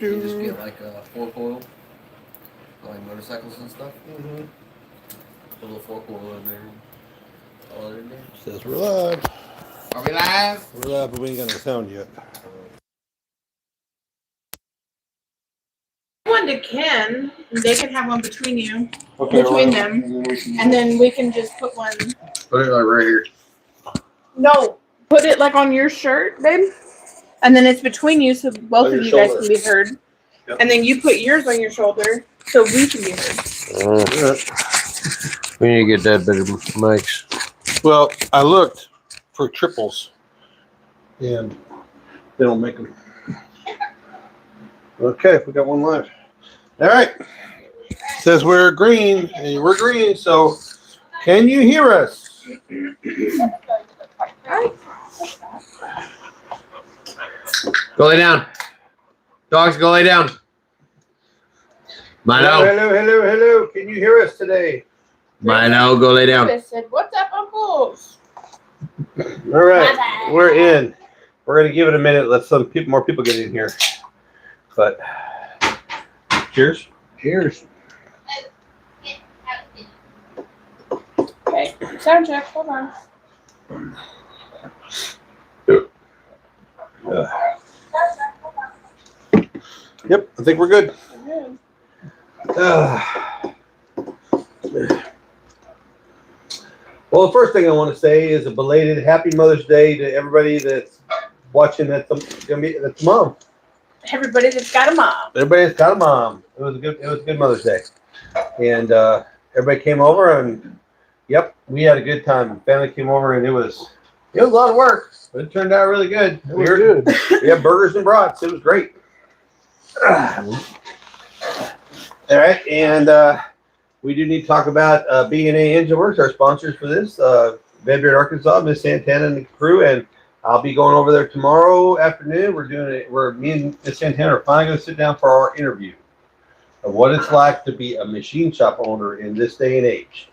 You just get like a 4-coil, like motorcycles and stuff. Put a little 4-coil in there. All in there. Says we're live. Are we live? We're live, but we ain't got no sound yet. One to Ken, they can have one between you, Okay, between them, and then we can just put one. Put it like right here. No, put it like on your shirt, babe, and then it's between you, so both On of your you guys shoulder. can be heard. Yep. And then you put yours on your shoulder, so we can be heard. We need to get that better mics. Well, I looked for triples, and they don't make them. Okay, we got one live. All right. Says we're green, and we're green. So, can you hear us? Go lay down. Dogs, go lay down. Hello, Mino. hello, hello, hello. Can you hear us today? Mino, go lay down. I said, "What's up, uncles?" All right, we're in. We're gonna give it a minute. Let some people, more people, get in here. But cheers. Cheers. Okay, sound check. Hold on. Yep, I think we're good. Well, the first thing I want to say is a belated Happy Mother's Day to everybody that's watching. That's mom. Everybody that's got a mom. Everybody that's got a mom. It was a good Mother's Day, and everybody came over, and yep, we had a good time. Family came over, and it was a lot of work, but it turned out really good. We were good. We had burgers and brats. It was great. All right, and we do need to talk about B&A Engine Works, our sponsors for this. Van Buren, Arkansas, Miss Santana and the crew, and I'll be going over there tomorrow afternoon. Me and Miss Santana are finally going to sit down for our interview of what it's like to be a machine shop owner in this day and age.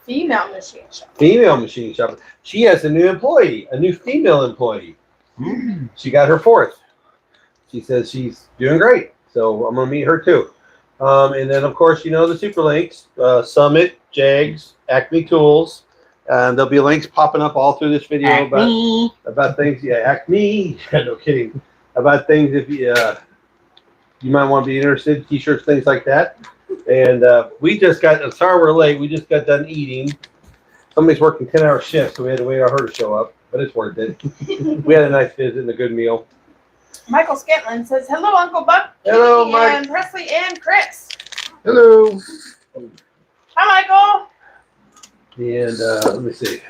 Female machine shop. Female machine shop. She has a new employee, a new female employee. She got her fourth. She says she's doing great, so I'm going to meet her too. And then, of course, the super links, Summit, JEGS, Acme Tools. There'll be links popping up all through this video about things. Yeah, Acme. No kidding. About things if you might want to be interested, T-shirts, things like that. And we just got, sorry we're late, we just got done eating. Somebody's working 10-hour shifts, so we had to wait on her to show up, but it's worth it. We had a nice visit and a good meal. Michael Scantlin says, "Hello, Uncle Buck, Hello, Kenny, Mike. and Presley, and Chris." Hello. Hi, Michael. And let me see.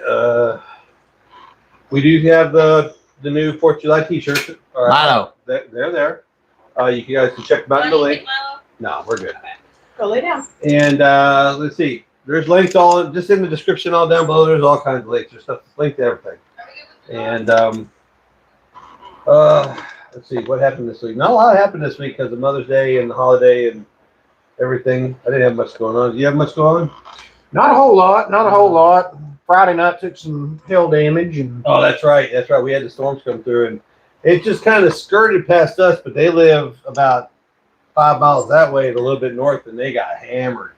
We do have the new 4th of July T-shirts. Milo. They're there. You guys can check them out in the link. No, we're good. Go lay down. And let's see. There's links all just in the description, all down below. There's all kinds of links. There's stuff linked to everything. And let's see what happened this week. Not a lot happened this week because of Mother's Day and the holiday and everything. I didn't have much going on. Do you have much going on? Not a whole lot. Not a whole lot. Friday night took some hail damage, and Oh, that's right. That's right. We had the storms come through, and it just kind of skirted past us. But they live about 5 miles that way, and a little bit north, and they got hammered.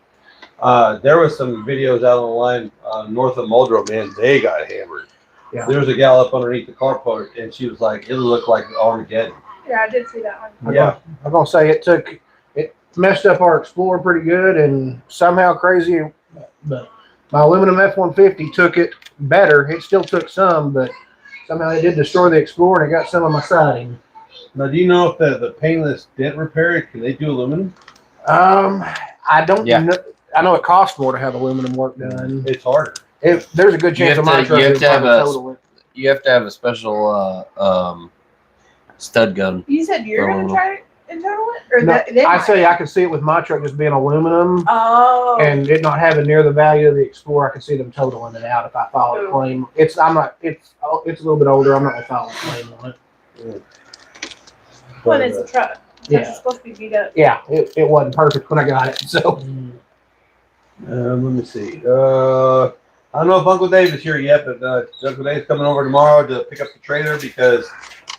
There was some videos out online north of Muldrow. Man, they got hammered. Yeah. There was a gal up underneath the carport, and she was like, "It looked like Armageddon." Yeah, I did see that one. Yeah. I'm gonna say it messed up our Explorer pretty good, and somehow crazy, but my aluminum F-150 took it better. It still took some, but somehow it did destroy the Explorer, and it got some of my siding. Now, do you know if the painless dent repair, can they do aluminum? I don't. Yeah. Know, I know it costs more to have aluminum work done. It's harder. There's a good chance of my truck is probably total it. You have to have a special stud gun. You said you're gonna try and total it, or No, they I might? say I can see it with my truck just being aluminum. Oh. And it not having near the value of the Explorer. I can see them totaling it out if I file a claim. It's a little bit older. I'm not gonna file a claim on it. Well, it's a truck. Yeah. It's supposed to be beat up. Yeah, it wasn't perfect when I got it. So Let me see. I don't know if Uncle Dave is here yet, but Uncle Dave's coming over tomorrow to pick up the trailer because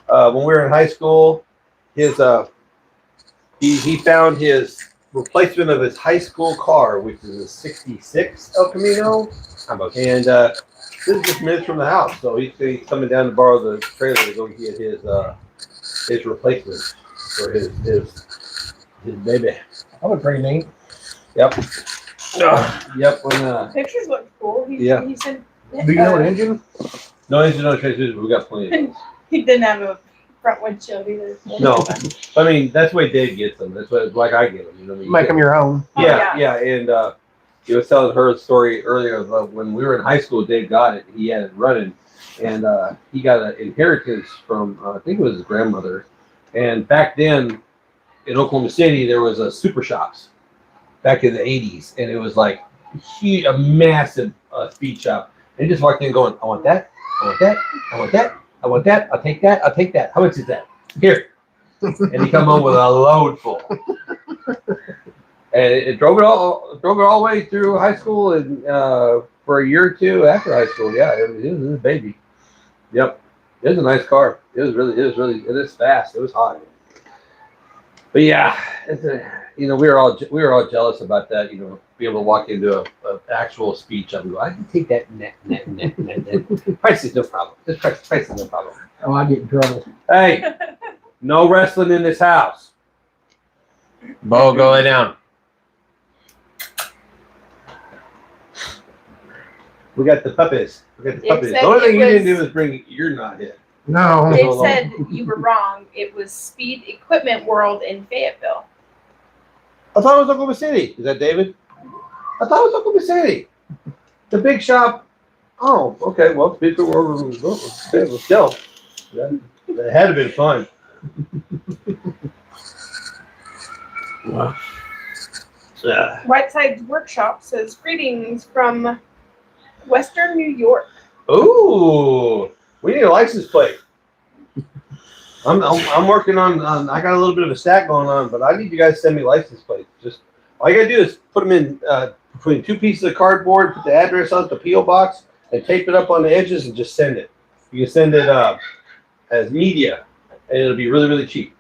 when we were in high school, his he found his replacement of his high school car, which is a '66 El Camino, and this is just minutes from the house. So he's coming down to borrow the trailer to go get his replacement for his baby. That was pretty neat. Yep. Yep. When, Pictures look cool. He said. Do you know an engine? no engine, no transmission. We got plenty of those. He didn't have a front windshield either. No, I mean that's the way Dave gets them. That's what like I get them. You know what I mean? Make them your own. Yeah. And he was telling her a story earlier of when we were in high school. Dave got it. He had it running, and he got an inheritance from I think it was his grandmother. And back then, in Oklahoma City, there was a super shops back in the '80s, and it was like huge, a massive speed shop. And he just walked in going, "I want that. I want that. I want that. I want that. I'll take that. I'll take that. How much is that? Here." And he come home with a load full. And it drove it all the way through high school and for a year or two after high school. Yeah, it was a baby. Yep, it was a nice car. It is fast. It was hot. But yeah, we were all jealous about that. You know, be able to walk into a actual speech and go, I can take that net. Price is no problem. This price is no problem. Oh, I get in trouble. Hey, no wrestling in this house. Bo, go lay down. We got the puppies. It The only said thing you it didn't was- do was bring your knot in. No. It said you were wrong. It was Speed Equipment World in Fayetteville. I thought it was Oklahoma City. Is that David? I thought it was Oklahoma City. The big shop. Oh, okay. Well, it's big. Let's go. That had to been fun. Yeah. Whiteside's Workshop says greetings from Western New York. Ooh, we need a license plate. I'm working on. I got a little bit of a stack going on, but I need you guys to send me license plates. Just all you gotta do is put them in between two pieces of cardboard, put the address on the PO box, and tape it up on the edges, and just send it. You can send it as media, and it'll be really, really cheap.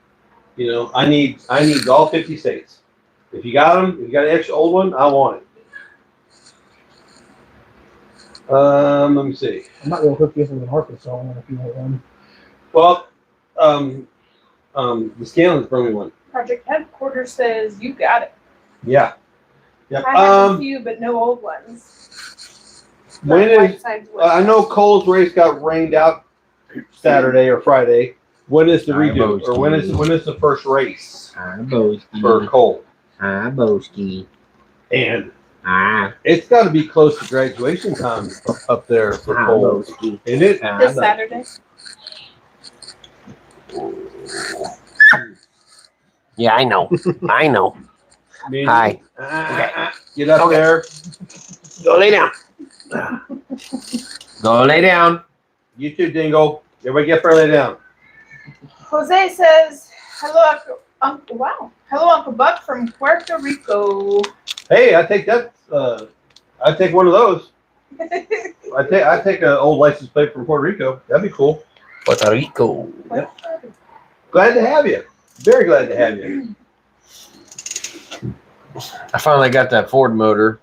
You know, I need all 50 states. If you got them, if you got an extra old one, I want it. Let me see. I might be able to hook this in Arkansas one if you want one. Well, the Scanlon's brought me one. Project Headquarters says you got it. Yeah. Yep. I have a few, but no old ones. When is? Whiteside's Workshop. I know Cole's race got rained out Saturday or Friday. When is the redo, or when is the first race for Cole? Boski. And it's got to be close to graduation time up there for Cole, isn't it? This Saturday. Yeah, I know. I know. Hi. Get up there. Go lay down. Go lay down. You too, Dingo. Everybody get fairly down. Jose says hello, hello, Uncle Buck from Puerto Rico. Hey, I take that. I take one of those. I take an old license plate from Puerto Rico. That'd be cool. Puerto Rico. Yep. Glad to have you. Very glad to have you. I finally got that Ford motor.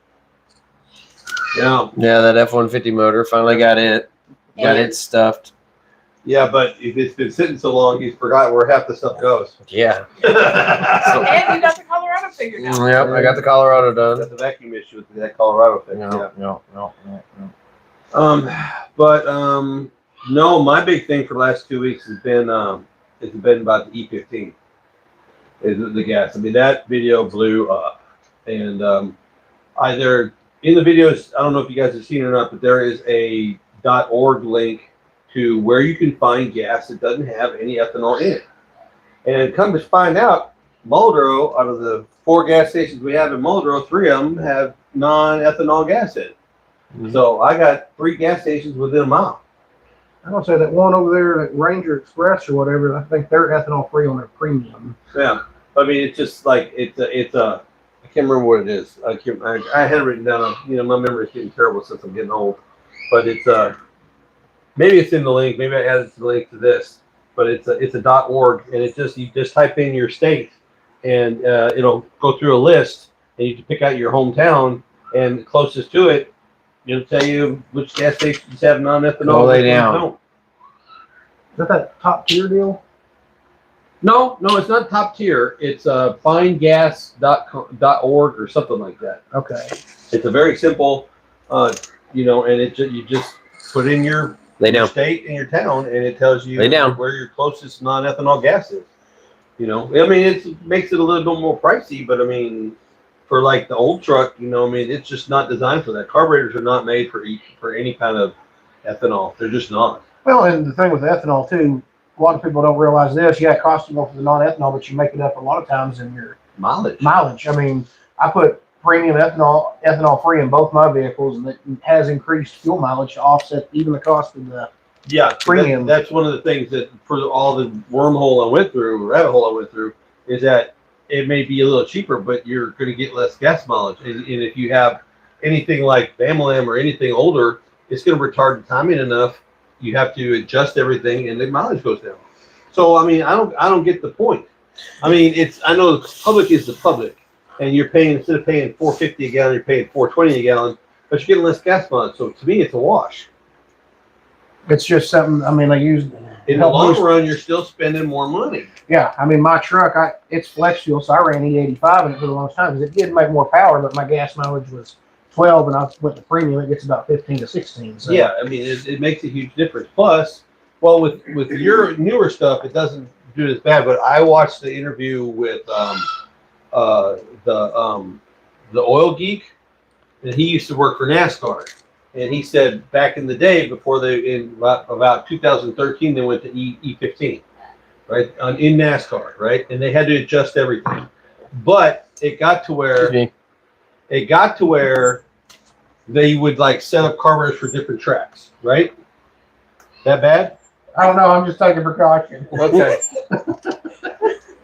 Yeah. Yeah, that F-150 motor. Finally got it. Got it stuffed. Yeah, but if it's been sitting so long, he's forgot where half the stuff goes. Yeah. And you got the Colorado figured out. Yep, I got the Colorado done. That's the vacuum issue with that Colorado thing. No, my big thing for the last 2 weeks has been about the E15. Is the gas. I mean, that video blew up. And either in the videos, I don't know if you guys have seen it or not, but there is a .org link to where you can find gas that doesn't have any ethanol in it. And come to find out, Muldrow, out of the 4 gas stations we have in Muldrow, 3 of them have non-ethanol gas in it. Mm-hmm. So I got 3 gas stations within a mile. I don't say that one over there, that Ranger Express or whatever. I think they're ethanol free on their premium. Yeah, I mean it's just like it's a. I can't remember what it is. I had it written down. My memory's getting terrible since I'm getting old. But it's maybe it's in the link. Maybe I added the link to this. But it's a .org, and you just type in your state, and it'll go through a list, and you can pick out your hometown, and closest to it, it'll tell you which gas stations have non-ethanol. Go lay which ones down. don't. Is that top tier deal? No, it's not top tier. It's findgas.org or something like that. Okay. It's a very simple, and you just put in your Lay down. state and your town, and it tells you Lay down. where your closest non-ethanol gas is. It makes it a little bit more pricey, but I mean, for like the old truck, it's just not designed for that. Carburetors are not made for any kind of ethanol. They're just not. Well, and the thing with ethanol too, a lot of people don't realize this. Yeah, it costs you more for the non-ethanol, but you make it up a lot of times in your Mileage. I mean, I put premium ethanol free in both my vehicles, and it has increased fuel mileage to offset even the cost of the. Yeah, Premium. That's one of the things that for all the rabbit hole I went through, is that it may be a little cheaper, but you're going to get less gas mileage. And if you have anything like Bamalam or anything older, it's going to retard the timing enough. You have to adjust everything, and the mileage goes down. So I mean, I don't get the point. I mean, I know the public is the public, and you're paying, instead of paying $4.50 a gallon, you're paying $4.20 a gallon, but you're getting less gas mileage. So to me, it's a wash. It's just something. I mean, I use In the long run, you're still spending more money. Yeah, I mean, my truck, it's flex fuel, so I ran E85 in it for the longest time because it did make more power, but my gas mileage was 12, and I went to premium. It gets about 15 to 16. So. Yeah, I mean, it makes a huge difference. Plus, well, with your newer stuff, it doesn't do it as bad. But I watched the interview with the oil geek, and he used to work for NASCAR. And he said back in the day, before in about 2013, they went to E15, right, in NASCAR, right, and they had to adjust everything. But it got to where they would like set up carburetors for different tracks, right? That bad? I don't know. I'm just taking precaution. Okay.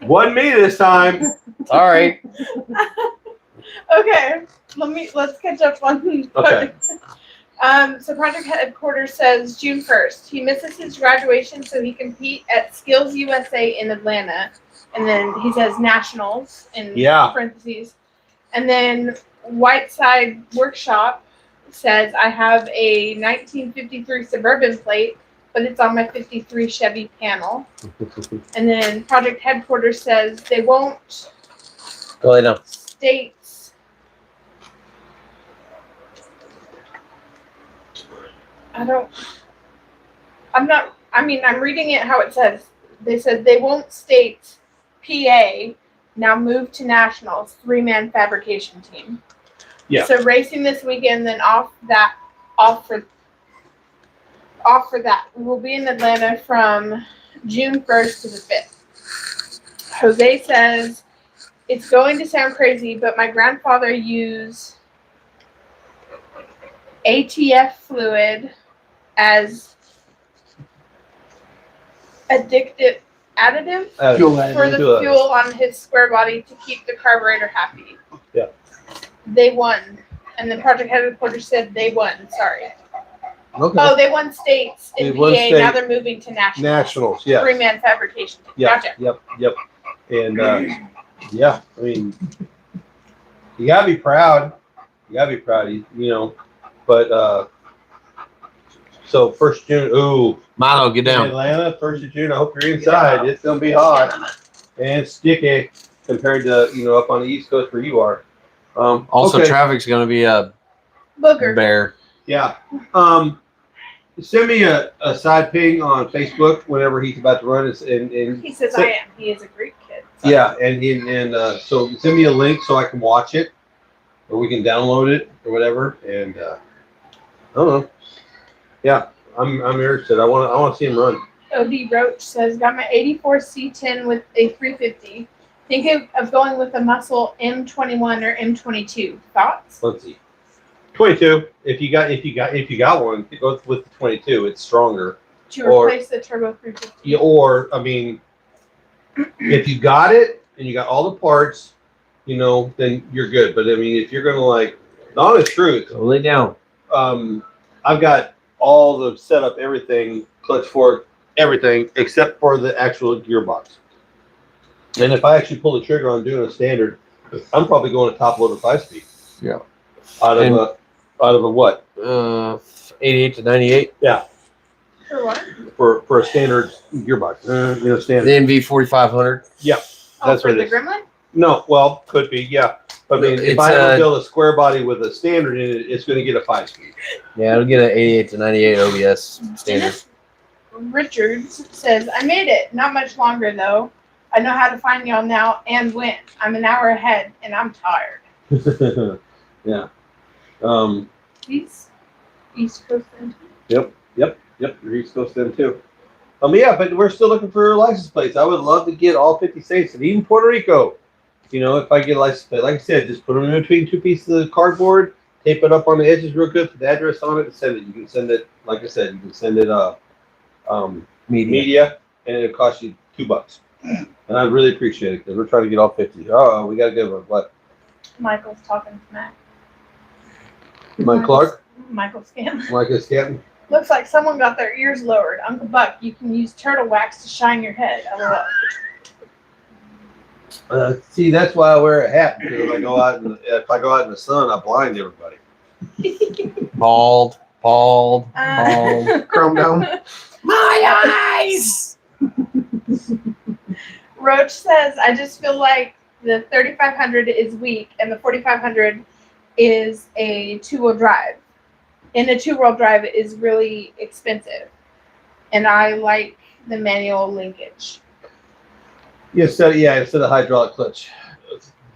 Wasn't me this time. All right. Okay, let's catch up on. Okay. So Project Headquarters says June 1st. He misses his graduation so he can compete at Skills USA in Atlanta. And then he says Nationals in parentheses. And then Whiteside Workshop says, I have a 1953 Suburban plate, but it's on my 53 Chevy panel. And then Project Headquarters says they won't Go lay down. state. I'm reading it how it says. They said they won't state PA, now move to Nationals, 3-man fabrication team. Yeah. So racing this weekend, then off for that. We will be in Atlanta from June 1st to the 5th. Jose says, it's going to sound crazy, but my grandfather used ATF fluid as additive Fuel for the fuel on his square body to keep the carburetor happy. Yeah. They won. And the Project Headquarters said they won. Sorry. Okay. Oh, they won states in They PA. won state. Now they're moving to Nationals. Nationals, yeah. 3-man fabrication team. Yeah. Gotcha. Yep. And yeah, I mean, you gotta be proud. But so 1st June. Ooh, Milo, get down. Atlanta, 1st of June. I hope you're inside. It's gonna be hot and sticky compared to up on the East Coast where you are. Also, okay. traffic's going to be a Booger. bear. Yeah. Send me a side ping on Facebook whenever he's about to run. And He says I am. He is a Greek kid. So. yeah, and so send me a link so I can watch it, or we can download it or whatever. And I don't know. Yeah, I'm interested. I want to see him run. OD Roach says, got my 84 C10 with a 350. Think of going with a Muscle M21 or M22. Thoughts? Let's see. 22. If you got one, go with the 22. It's stronger. To replace the Turbo 350. Or I mean, if you got it and you got all the parts, then you're good. But I mean, if you're gonna the honest truth, Go lay down. I've got all the setup, everything, clutch fork, everything except for the actual gearbox. And if I actually pull the trigger on doing a standard, I'm probably going a top load of 5-speed. Yeah. Out of a what? 88 to 98. Yeah. For what? For a standard gearbox. The Standard. NV 4500. Yeah. That's for what the it is. Gremlin? No, well, could be, yeah. But I mean, if It's I ever build a square body with a standard in it, it's going to get a 5-speed. Yeah, it'll get an 88 to 98 OBS standard. Richards says, I made it. Not much longer, though. I know how to find y'all now and when. I'm an hour ahead, and I'm tired. Yeah. He's East Coast then. Yep. You're East Coast then too. Yeah, but we're still looking for license plates. I would love to get all 50 states and even Puerto Rico. You know, if I get a license plate, like I said, just put them in between 2 pieces of cardboard, tape it up on the edges real good, put the address on it, and send it. You can send it, like I said, you can send it media, and it'll cost you $2. And I really appreciate it because we're trying to get all 50. Oh, we got to go. What? Michael's talking smack. Mike Clark? Michael Scanlon. Michael Stanton? Looks like someone got their ears lowered. Uncle Buck, you can use turtle wax to shine your head. See, that's why I wear a hat. Because if I go out in the sun, I blind everybody. Bald. Chrome dome. My eyes! Roach says, I just feel like the 3500 is weak and the 4500 is a 2-wheel drive. And a 2-wheel drive is really expensive. And I like the manual linkage. Instead of hydraulic clutch,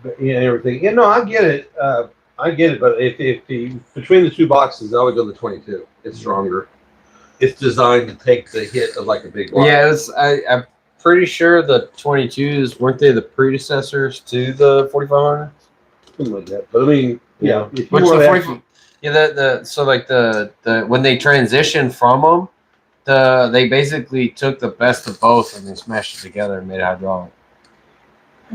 and everything. Yeah, no, I get it. But if between the 2 boxes, I would go the 22. It's stronger. It's designed to take the hit of like a big block. Yeah, I'm pretty sure the 22s weren't they the predecessors to the 4500? Something like that. But I mean, yeah. If you Which want the to 45? Yeah, so like the when they transitioned from them, they basically took the best of both and they smashed it together and made it hydraulic.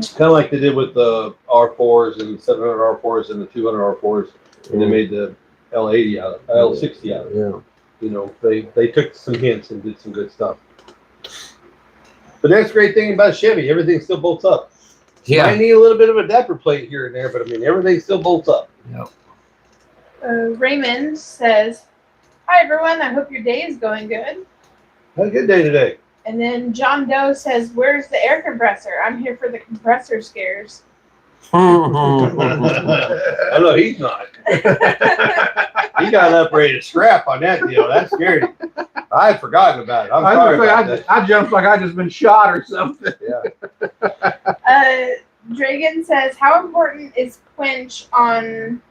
kind of like they did with the R4s and 700 R4s and the 200 R4s, and they made the L80 out of L60 out of it. Yeah. You know, they took some hints and did some good stuff. But that's the great thing about Chevy. Everything still bolts up. Yeah. Might need a little bit of a adapter plate here and there, but I mean, everything still bolts up. Yep. Raymond says, hi, everyone. I hope your day is going good. Had a good day today. And then John Doe says, where's the air compressor? I'm here for the compressor scares. I know he's not. He got up ready to scrap on that deal. That scared him. I had forgotten about it. I'm sorry about that. I jumped like I just been shot or something. Yeah. Dragon says, how important is quench on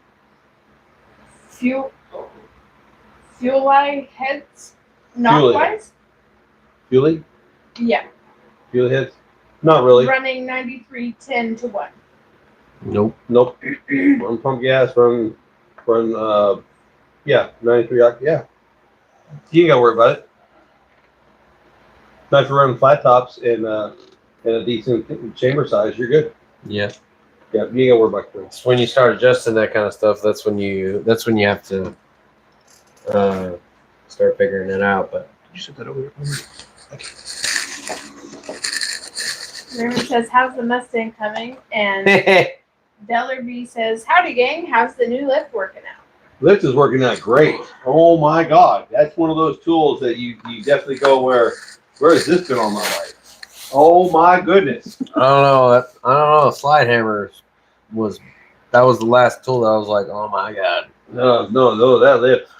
fuel heads? Not wise? Fuelie? Yeah. Fuel heads? Not really. Running 9310 to 1. Nope. Run pump gas, run 93 yeah. You ain't gotta worry about it. Not if you're running flat tops and a decent chamber size, you're good. Yeah. Yeah, you ain't gotta worry about quench. So when you start adjusting that kind of stuff, that's when you have to start figuring it out. But You set that over there. Raymond says, how's the Mustang coming? And Deller B says, howdy gang, how's the new lift working out? Lift is working out great. Oh my God. That's one of those tools that you definitely go where has this been all my life? Oh my goodness. I don't know. The slide hammer was the last tool that I was like, oh my God. No, that lift.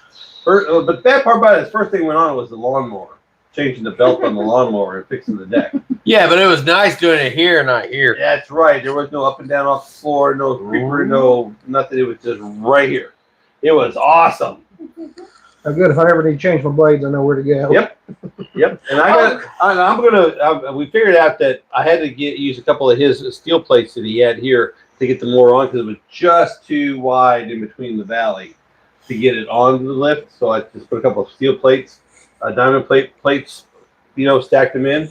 But the bad part about it is first thing went on was the lawnmower. Changing the belt on the lawnmower and fixing the deck. Yeah, but it was nice doing it here, not here. That's right. There was no up and down off the floor, no creeper, no nothing. It was just right here. It was awesome. How good. If I ever need to change my blades, I know where to go. Yep. And we figured out that I had to use a couple of his steel plates that he had here to get the motor on because it was just too wide in between the valley to get it on the lift. So I just put a couple of steel plates, diamond plates, stacked them in.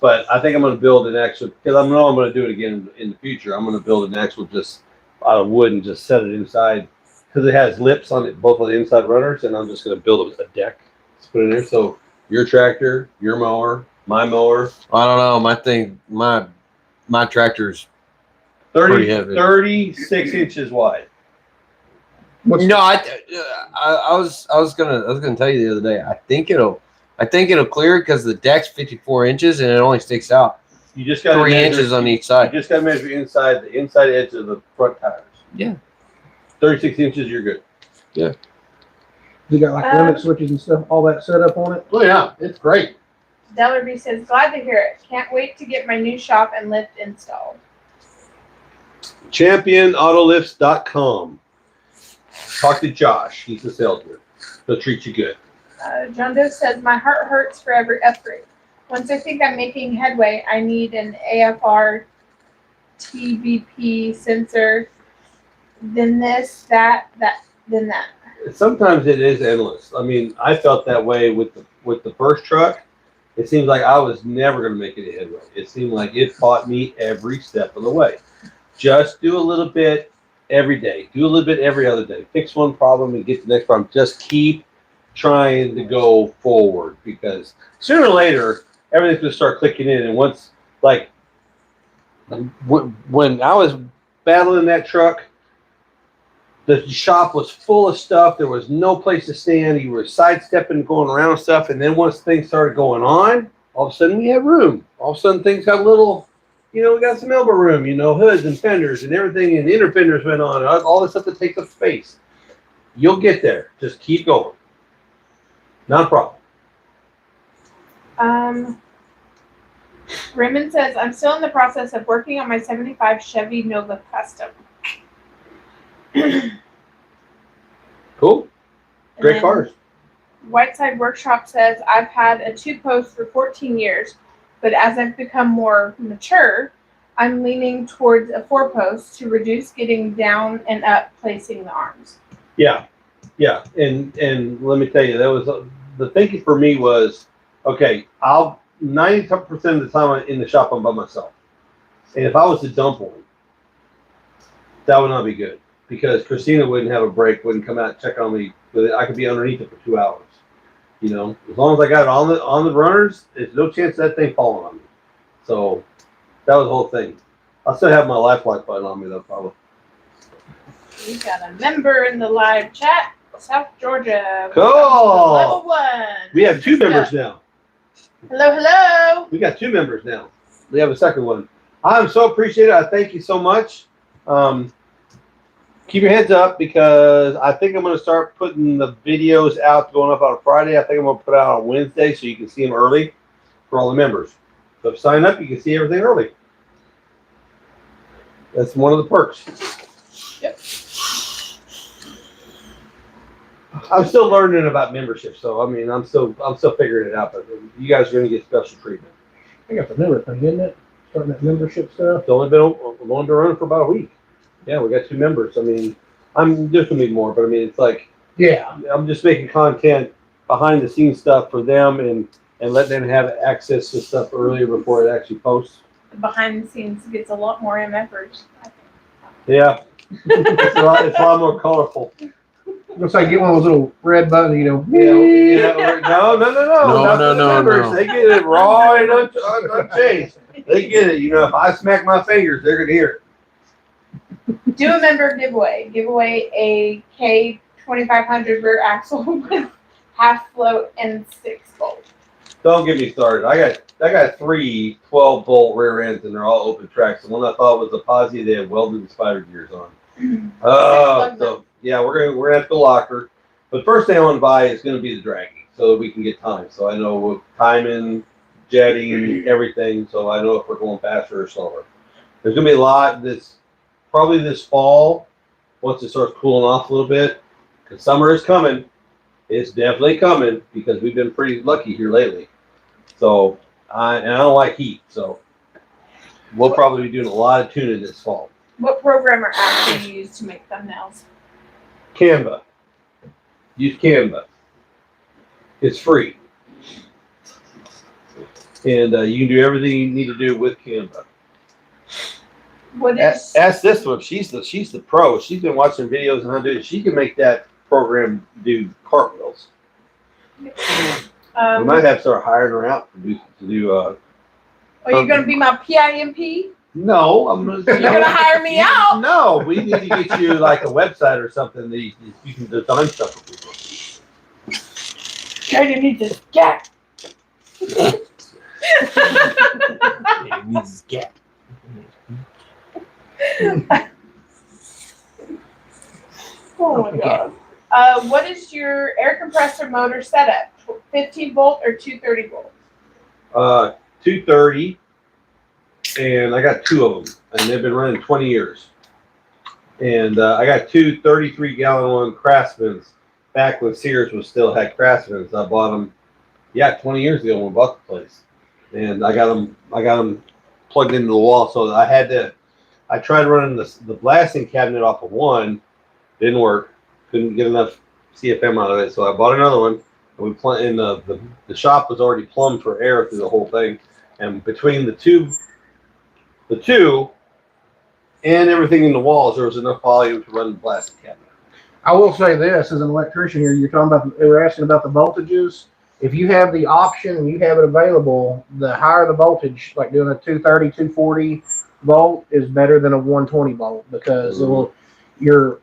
But I think I'm going to build an actual, because I know I'm going to do it again in the future. I'm going to build an actual just out of wood and just set it inside because it has lips on it, both of the inside runners, and I'm just going to build a deck. Just put it in there. So your tractor, your mower, my mower. I don't know. My my tractor's pretty heavy. 36 inches wide. No, I was gonna tell you the other day. I think it'll clear because the deck's 54 inches and it only sticks out You just got 3 inches on each side. You just got to measure the inside edge of the front tires. Yeah. 36 inches, you're good. Yeah. You got like limit switches and stuff, all that set up on it. Oh yeah, it's great. Dellerby says, glad to hear it. Can't wait to get my new shop and lift installed. ChampionAutolifts.com. Talk to Josh. He's the salesman. He'll treat you good. John Doe says, my heart hurts for every upgrade. Once I think I'm making headway, I need an AFR TBP sensor, then this, then that. Sometimes it is endless. I mean, I felt that way with the first truck. It seems like I was never going to make any headway. It seemed like it fought me every step of the way. Just do a little bit every day. Do a little bit every other day. Fix one problem and get to the next problem. Just keep trying to go forward, because sooner or later everything's going to start clicking in. And once, like, when I was battling that truck, the shop was full of stuff. There was no place to stand. You were sidestepping, going around stuff. And then once things started going on, all of a sudden we had room. All of a sudden things got a little, we got some elbow room, hoods and fenders and everything. And inner fenders went on. All this stuff that takes up space. You'll get there. Just keep going. Not a problem. Raymond says, I'm still in the process of working on my 75 Chevy Nova Custom. Cool. Great cars. Whiteside Workshop says, I've had a 2-post for 14 years, but as I've become more mature, I'm leaning towards a 4-post to reduce getting down and up placing the arms. Yeah. Yeah. And let me tell you, that was the thinking for me was, okay, 90% of the time in the shop I'm by myself. And if I was to dump one, that would not be good. Because Christina wouldn't have a break, wouldn't come out and check on me. I could be underneath it for 2 hours. As long as I got it on the runners, there's no chance of that thing falling on me. So that was the whole thing. I'll still have my lifelike button on me though, probably. We got a member in the live chat, South Georgia. Cool. Level 1. We have 2 members now. Hello. We got 2 members now. We have a second one. I'm so appreciative. I thank you so much. Keep your heads up, because I think I'm going to start putting the videos out going up on a Friday. I think I'm going to put it out on Wednesday so you can see them early for all the members. So if you sign up, you can see everything early. That's one of the perks. Yep. I'm still learning about membership, so I mean, I'm still figuring it out. But you guys are going to get special treatment. I got the member thing, isn't it? Starting that membership stuff. It's only been running for about a week. Yeah, we got 2 members. I mean, there's gonna be more, but I mean, it's like, Yeah. I'm just making content, behind the scenes stuff for them, and let them have access to stuff earlier before it actually posts. The behind the scenes gets a lot more MFers, I think. Yeah, it's a lot more colorful. Looks like get one of those little red buttons, No. No. They get it raw and unchanged. They get it. If I smack my fingers, they're gonna hear it. Do a member giveaway. Give away a K2500 rear axle with half float and 6 bolt. Don't get me started. I got 3 12-bolt rear ends, and they're all open tracks. The one I thought was a Posi, they had welded spider gears on. So yeah, we're gonna have to lock her. But first thing I want to buy is gonna be the Draggy, so that we can get time. So I know timing, jetting, everything. So I know if we're going faster or slower. There's gonna be a lot probably this fall, once it starts cooling off a little bit, because summer is coming. It's definitely coming, because we've been pretty lucky here lately. So, I don't like heat, so we'll probably be doing a lot of tuning this fall. What program or app do you use to make thumbnails? Canva. Use Canva. It's free. And you can do everything you need to do with Canva. Ask this one. She's the pro. She's been watching videos on how to do it. She can make that program do cartwheels. We might have to start hiring her out to do. Are you going to be my PIMP? No, You're gonna hire me out. No, we need to get you like a website or something that you can design stuff for people. Try to need this gap. It needs this gap. Oh my god. What is your air compressor motor setup? 15 volt or 230 volt? 230, and I got 2 of them, and they've been running 20 years. And I got 2 33-gallon Craftsmans back when Sears still had Craftsmans. I bought them, 20 years ago when we bought the place, and I got them plugged into the wall. So I tried running the blasting cabinet off of one, didn't work, couldn't get enough CFM out of it. So I bought another one. And the shop was already plumbed for air through the whole thing, and between the two and everything in the walls, there was enough volume to run the blasting cabinet. I will say this, as an electrician here, you're talking about, they were asking about the voltages. If you have the option and you have it available, the higher the voltage, like doing a 230, 240 volt is better than a 120 volt, because it will, your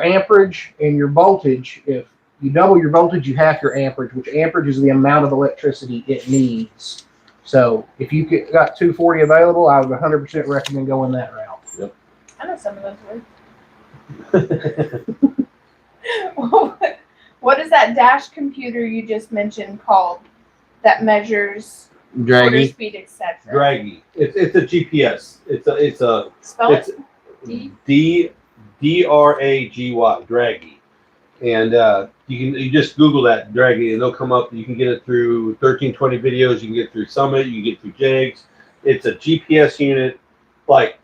amperage and your voltage, if you double your voltage, you half your amperage, which amperage is the amount of electricity it needs. So if you got 240 available, I would 100% recommend going that route. Yep. I know some of those words. What is that dash computer you just mentioned called that measures order Draggy. speed, etc.? Draggy. It's a GPS. It's a Spell it's it. Draggy. Draggy. And you just Google that Draggy, and it'll come up. You can get it through 1320 videos. You can get it through Summit. You can get it through JEGS. It's a GPS unit, like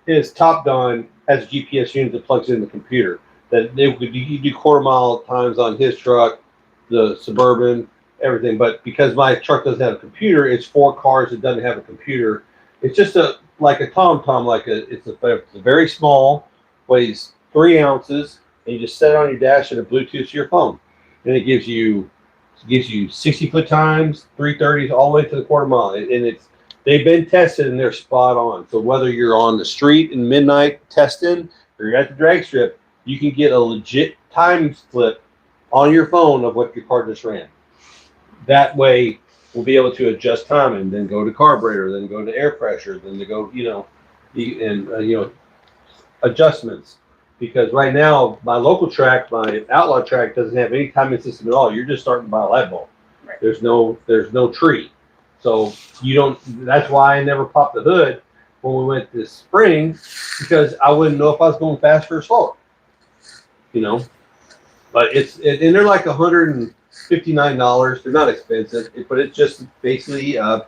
his Top Gun has a GPS unit that plugs in the computer. That you do quarter-mile times on his truck, the Suburban, everything. But because my truck doesn't have a computer, it's 4 cars that doesn't have a computer. It's just like a TomTom, it's very small, weighs 3 ounces. And you just set it on your dash and it Bluetooth to your phone, and it gives you 60-foot times, 330s, all the way to the quarter mile. And they've been tested and they're spot on. So whether you're on the street in midnight testing or you're at the drag strip, you can get a legit time slip on your phone of what your car just ran. That way, we'll be able to adjust time and then go to carburetor, then go to air pressure, then to go, adjustments. Because right now, my local track, my outlaw track, doesn't have any timing system at all. You're just starting by a light bulb. Right. There's no tree. So you don't. That's why I never popped the hood when we went this spring, because I wouldn't know if I was going faster or slower. But and they're like $159. They're not expensive, but it's just basically a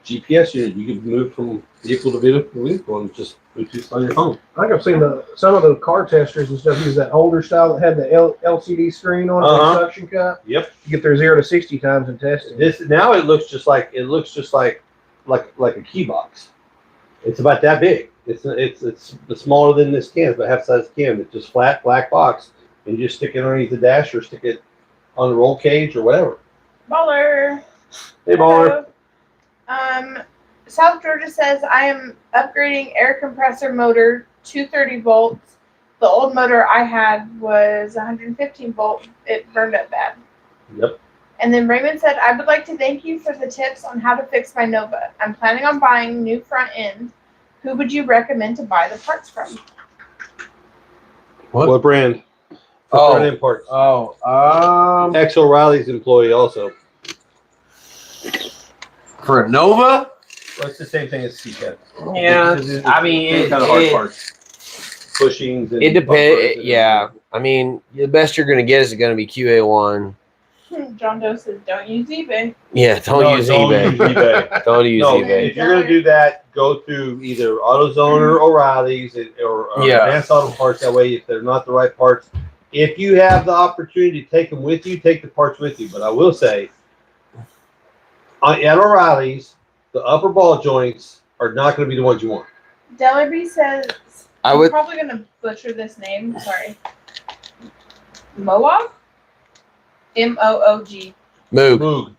GPS unit. You can move from vehicle to vehicle and just Bluetooth on your phone. I think I've seen some of the car testers and stuff use that older style that had the LCD screen on it, the suction cup. Yep. You get their 0 to 60 times in testing. This now it looks just like a key box. It's about that big. It's smaller than this can, but half size can. It's just flat black box, and you just stick it underneath the dash or stick it on the roll cage or whatever. Baller. Hey, baller. South Georgia says, I am upgrading air compressor motor 230 volts. The old motor I had was 115 volt. It burned up bad. Yep. And then Raymond said, I would like to thank you for the tips on how to fix my Nova. I'm planning on buying new front end. Who would you recommend to buy the parts from? What brand? Front end parts. Ex O'Reilly's employee also. For a Nova? Well, it's the same thing as C-Cat. Yeah, I mean, it's kind of hard parts. Bushings. And it depends. Yeah, I mean, the best you're going to get is going to be QA1. John Doe says, don't use eBay. Yeah, don't use eBay. Don't use eBay. If you're going to do that, go through either AutoZone or O'Reilly's or Advanced Auto Parts. That way, if they're not the right parts, if you have the opportunity to take them with you, take the parts with you. But I will say, at O'Reilly's, the upper ball joints are not going to be the ones you want. Dellerby says, I'm probably going to butcher this name. Sorry. Moog? M-O-O-G. Moog.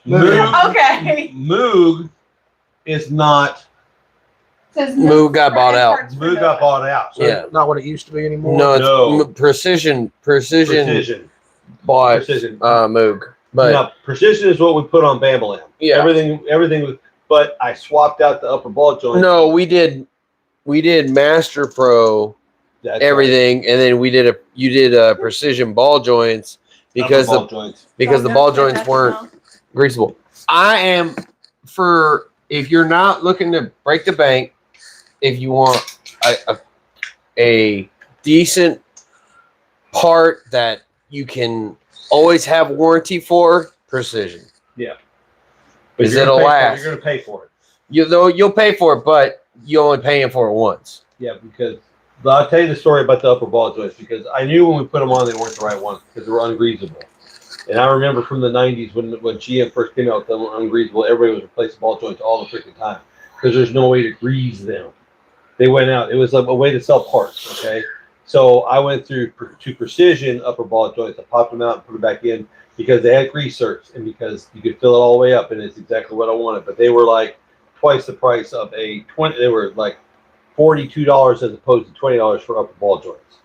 Moog. Okay. Moog is not Says Moog got for bought end out. parts for Moog no got one. bought out. So Yeah. not what it used to be anymore. No, it's No. Precision Precision. bought Precision. Moog. But Now, Precision is what we put on Bambalam. Yeah. Everything was, but I swapped out the upper ball joint. no, we did Master Pro That's everything, and then you did precision ball joints right. because Upper ball joints. the ball joints weren't greasable. I am for if you're not looking to break the bank, if you want a decent part that you can always have warranty for, Precision. Yeah. Because you're it'll gonna pay for it. last. You're going to pay for it. You'll pay for it, but you're only paying for it once. Yeah, because but I'll tell you the story about the upper ball joints because I knew when we put them on they weren't the right ones because they were ungreasable. And I remember from the 90s when GM first came out with them ungreasable, everybody was replacing ball joints all the freaking time because there's no way to grease them. They went out. It was like a way to sell parts, okay? So I went through to Precision upper ball joints. I popped them out and put them back in because they had grease certs and because you could fill it all the way up and it's exactly what I wanted. But they were like twice the price of a 20. They were like $42 as opposed to $20 for upper ball joints.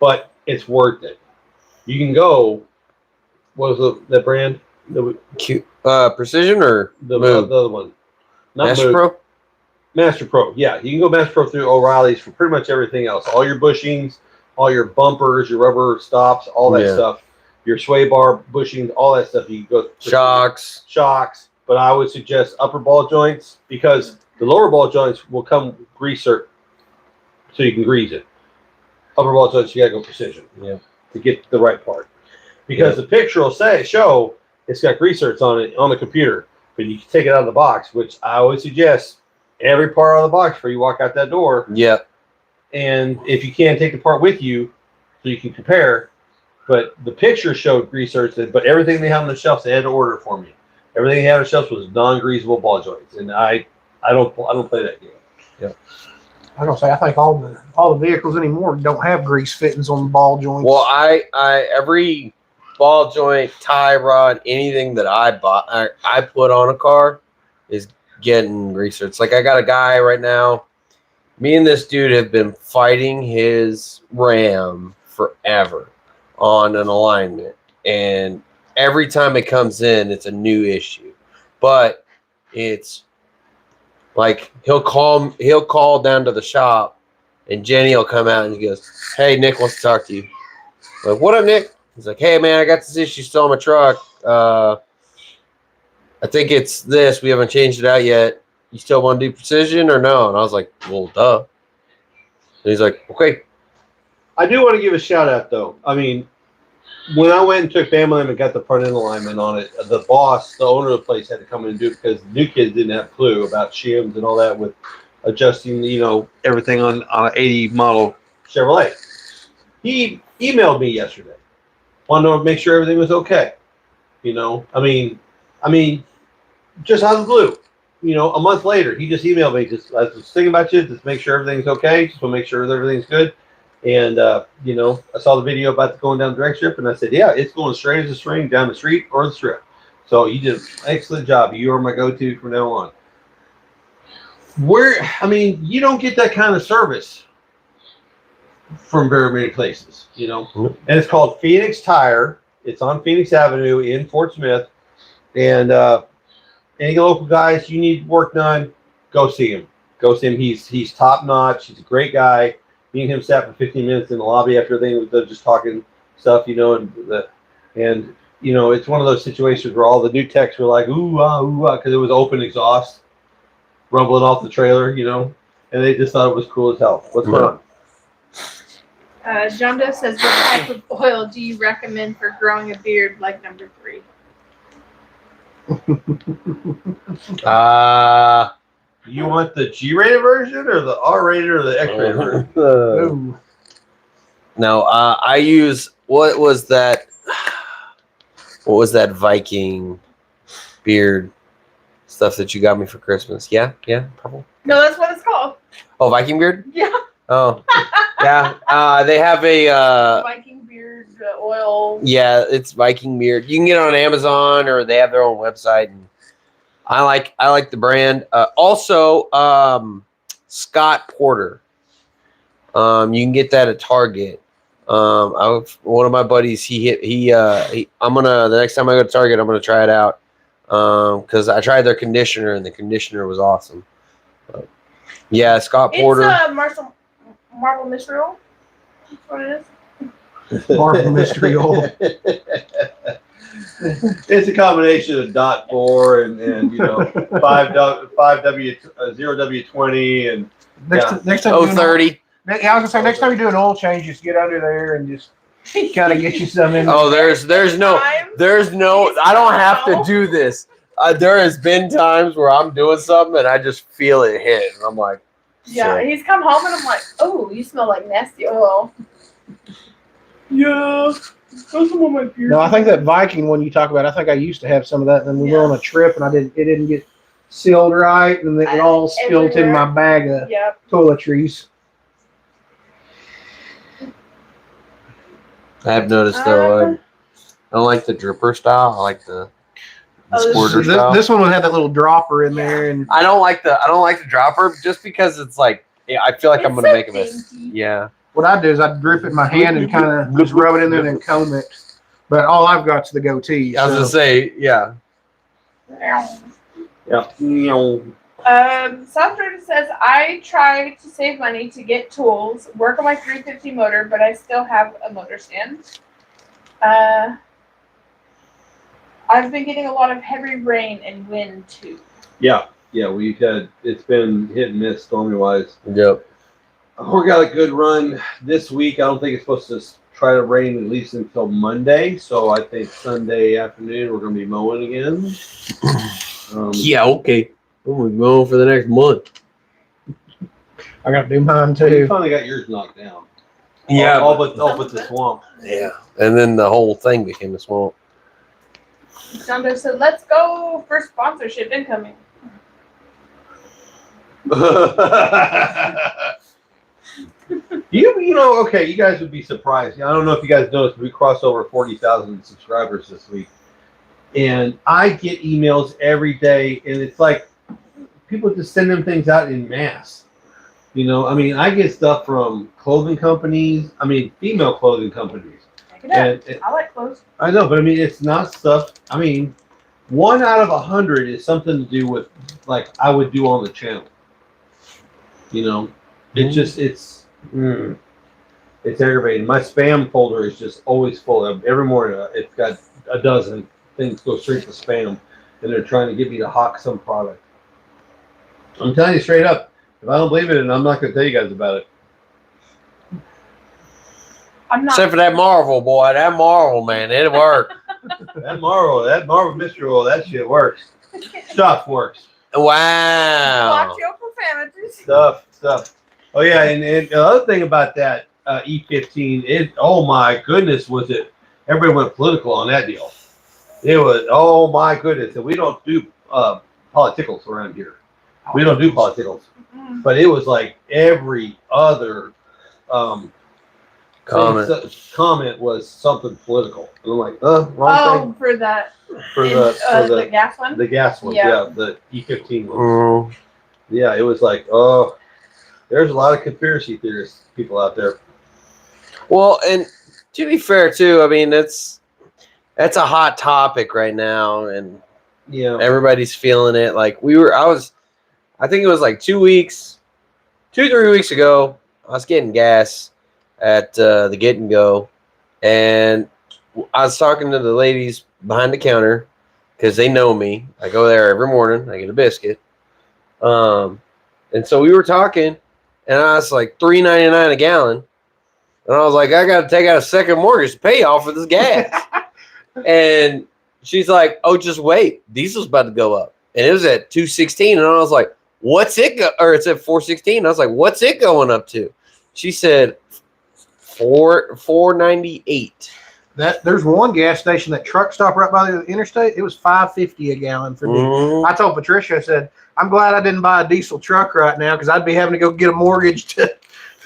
But it's worth it. You can go. What was the brand? Precision or The Moog? other one. Not Master Moog. Pro? Master Pro. Yeah, you can go Master Pro through O'Reilly's for pretty much everything else. All your bushings, all your bumpers, your rubber stops, all that stuff. Your sway bar bushings, all that stuff. You can go shocks. But I would suggest upper ball joints because the lower ball joints will come greaser, so you can grease it. Upper ball joints, you gotta go Precision. Yeah. To get the right part. Because the picture will show it's got grease certs on it on the computer, but you can take it out of the box, which I always suggest every part out of the box before you walk out that door. Yep. And if you can, take the part with you so you can compare. But the picture showed grease certs, but everything they had on the shelves, they had to order for me. Everything they had on the shelves was non-greasable ball joints, and I don't play that game. Yeah. I don't say I think all the vehicles anymore don't have grease fittings on the ball joints. Well, I every ball joint, tie rod, anything that I put on a car is getting grease certs. Like I got a guy right now. Me and this dude have been fighting his Ram forever on an alignment, and every time it comes in, it's a new issue. But it's like he'll call down to the shop, and Jenny will come out and he goes, "Hey, Nick wants to talk to you." I'm like, "What up, Nick?" He's like, "Hey, man, I got this issue still on my truck. I think it's this. We haven't changed it out yet. You still want to do Precision or no?" And I was like, "Well, duh." And he's like, "Okay." I do want to give a shout out though. I mean, when I went and took Bambalam and got the front end alignment on it, the boss, the owner of the place, had to come in and do it because the new kids didn't have a clue about shims and all that with adjusting, everything on an 80 model Chevrolet. He emailed me yesterday, wanted to make sure everything was okay. I mean, just out of the blue. A month later, he just emailed me. I was thinking about you. Just make sure everything's okay. Just want to make sure everything's good. And, I saw the video about going down the direct strip, and I said, yeah, it's going straight as a string down the street or the strip. So you did an excellent job. You are my go-to from now on. You don't get that kind of service from very many places, And it's called Phoenix Tire. It's on Phoenix Avenue in Fort Smith. And any local guys, you need work done, go see him. He's top-notch. He's a great guy. Me and him sat for 15 minutes in the lobby after everything. They're just talking stuff, and it's one of those situations where all the new techs were like, ooh, because it was open exhaust rumbling off the trailer, and they just thought it was cool as hell. What's going on? John Doe says, what type of oil do you recommend for growing a beard like number 3? You want the G-rated version or the R-rated or the X-rated version? No, I use what was that Viking beard stuff that you got me for Christmas? Yeah, purple. No, that's what it's called. Oh, Viking beard? Yeah. Oh, yeah. They have a Viking beard oil. Yeah, it's Viking beard. You can get it on Amazon or they have their own website. And I like the brand. Also, Scott Porter. You can get that at Target. One of my buddies, I'm gonna, the next time I go to Target, I'm gonna try it out. Because I tried their conditioner and the conditioner was awesome. Yeah, Scott Porter. It's Marble Mystery Oil. That's what it is. Marble Mystery Oil. It's a combination of .4 and you know 5W 0W20 and Next time. 030. Yeah, I was gonna say next time you do an oil change, just get under there and just kind of get you some in. Oh, there's no. I don't have to do this. There has been times where I'm doing something and I just feel it hit, and I'm like, yeah. He's come home and I'm like, oh, you smell like nasty oil. Yeah. No, I think that Viking one you talk about, I think I used to have some of that, and then we went on a trip and it didn't get sealed right, and it all spilled in my bag of toiletries. I have noticed though, I don't like the dripper style. I like the squirter style. This one would have that little dropper in there, and I don't like the dropper just because it's like, I feel like I'm gonna make a mess. Yeah. What I do is I drip it in my hand and kind of just rub it in there and then comb it. But all I've got's the goatee. I was gonna say, yeah. yeah. South Florida says, I try to save money to get tools, work on my 350 motor, but I still have a motor stand. I've been getting a lot of heavy rain and wind too. Yeah, it's been hit and miss stormy wise. Yep. We got a good run this week. I don't think it's supposed to try to rain at least until Monday. So I think Sunday afternoon we're going to be mowing again. Yeah, okay. We're going for the next month. I got to do mine You too. finally got yours knocked down. Yeah. All but the swamp. Yeah. And then the whole thing became a swamp. John said, let's go for sponsorship incoming. You know, okay, you guys would be surprised. I don't know if you guys noticed, we crossed over 40,000 subscribers this week. And I get emails every day, and it's like people just send them things out in mass. You know, I mean, I get stuff from clothing companies, female clothing companies. I like clothes. I know, but I mean, it's not stuff. I mean, 1 out of 100 is something to do with, like, I would do on the channel. You know, it's aggravating. My spam folder is just always full. Every morning, it's got a dozen things go straight to spam, and they're trying to get me to hawk some product. I'm telling you straight up, if I don't believe it, and I'm not going to tell you guys about it. I'm not. Except for that Marvel, boy. That Marvel, man. It worked. that Marvel Mystery Oil, that shit works. Stuff works. Wow. Watch your profanities. Stuff. Oh yeah, and the other thing about that E15, oh my goodness, was it? Everybody went political on that deal. It was, oh my goodness, and we don't do politicals around here. We don't do politicals, but it was like every other comment was something political. And I'm like, wrong thing. For that. For the gas one. The gas one, yeah, the E15 one. Yeah, it was like, oh. There's a lot of conspiracy theorists people out there. Well, and to be fair too, I mean that's a hot topic right now, and everybody's feeling it. Like I think it was like 3 weeks ago. I was getting gas at the Get and Go, and I was talking to the ladies behind the counter because they know me. I go there every morning. I get a biscuit, and so we were talking. And I was like $3.99 a gallon. And I was like, I got to take out a second mortgage to pay off for this gas. And she's like, oh, just wait. Diesel's about to go up. And it was at $2.16. And I was like, what's it or it's at $4.16. I was like, what's it going up to? She said $4.98. There's one gas station, that truck stop right by the interstate. It was $5.50 a gallon for me. I told Patricia, I said, I'm glad I didn't buy a diesel truck right now because I'd be having to go get a mortgage to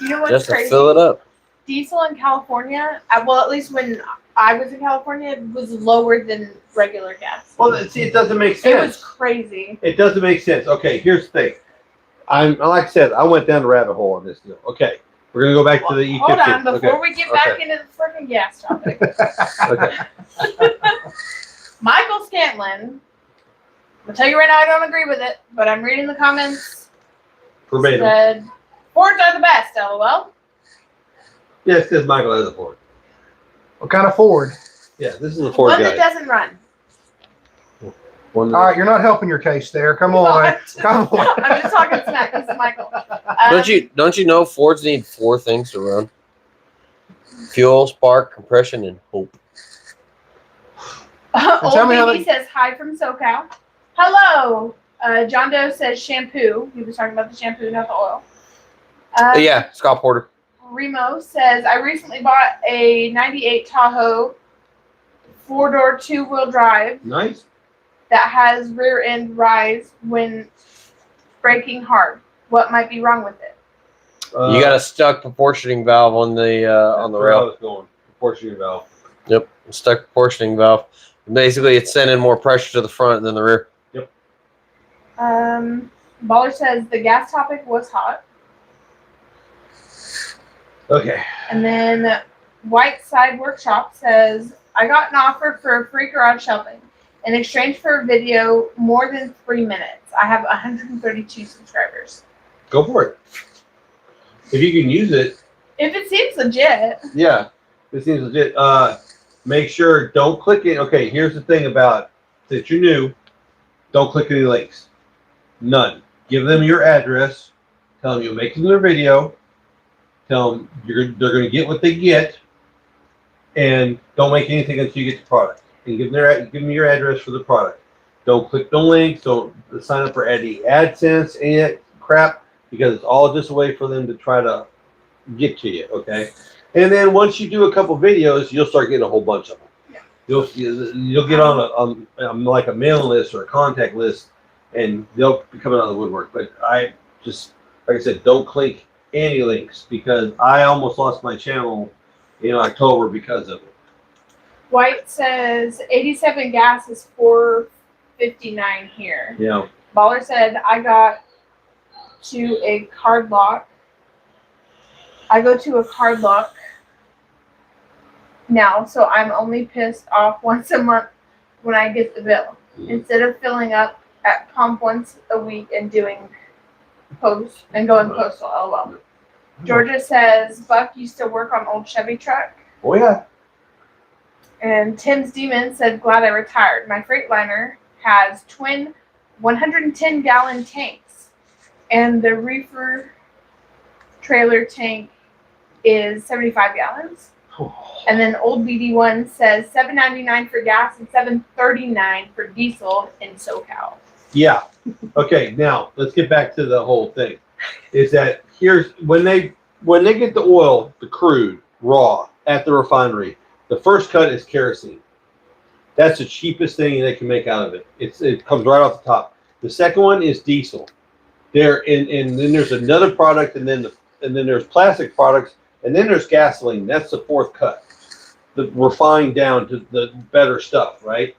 what's crazy? Fill it up. Diesel in California, well, at least when I was in California, it was lower than regular gas. Well, see, it doesn't make sense. It was crazy. It doesn't make sense. Okay, here's the thing. like I said, I went down the rabbit hole on this deal. Okay, we're gonna go back to the E50. Hold on, before okay. we get back into the freaking gas topic. Okay. Michael Scantlin, I'll tell you right now, I don't agree with it, but I'm reading the comments. Verbatim. Said, Fords are the best, LOL. Yes, because Michael has a Ford. What kind of Ford? Yeah, this is a Ford One guy. that doesn't run. One All right, you're not helping your case there. Come on. What? Come on. I'm just talking smack. This is Michael. Don't you know Fords need 4 things to run? Fuel, spark, compression, and hope. Old tell me how Baby says hi from SoCal. Hello. John Doe says shampoo. He was talking about the shampoo, not the oil. Yeah, Scott Porter. Remo says, I recently bought a 98 Tahoe 4-door 2-wheel drive Nice. that has rear end rise when braking hard. What might be wrong with it? You got a stuck proportioning valve on the rail. It's going. Proportioning valve. Yep, stuck proportioning valve. Basically, it's sending more pressure to the front than the rear. Yep. Baller says the gas topic was hot. Okay. And then Whiteside Workshop says, I got an offer for free garage shelving in exchange for a video more than 3 minutes. I have 132 subscribers. Go for it. If you can use it. If it seems legit. Yeah. This seems legit. Make sure, don't click it. Okay, here's the thing about, that you're new, don't click any links. None. Give them your address. Tell them you'll make them their video. Tell them they're going to get what they get. And don't make anything until you get the product. And give them your address for the product. Don't click no links. Don't sign up for any AdSense, any of that crap, because it's all just a way for them to try to get to you, okay? And then once you do a couple videos, you'll start getting a whole bunch of them. Yeah. You'll get on like a mailing list or a contact list, and they'll be coming out of the woodwork. But I just, like I said, don't click any links, because I almost lost my channel in October because of it. White says 87 gas is $4.59 here. Yeah. Baller said I got to a card lock. I go to a card lock now, so I'm only pissed off once a month when I get the bill. Instead of filling up at pump once a week and doing post and going postal, LOL. Georgia says, Buck, you still work on old Chevy truck? Oh yeah. And Tim's Demon said, glad I retired. My Freightliner has twin 110-gallon tanks, and the reefer trailer tank is 75 gallons. And then old BD1 says $7.99 for gas and $7.39 for diesel in SoCal. Yeah. Okay, now let's get back to the whole thing. Is that here's when they get the oil, the crude, raw at the refinery, the first cut is kerosene. That's the cheapest thing they can make out of it. It comes right off the top. The second one is diesel. And then there's another product, and then there's plastic products, and then there's gasoline. That's the fourth cut. The refined down to the better stuff, right?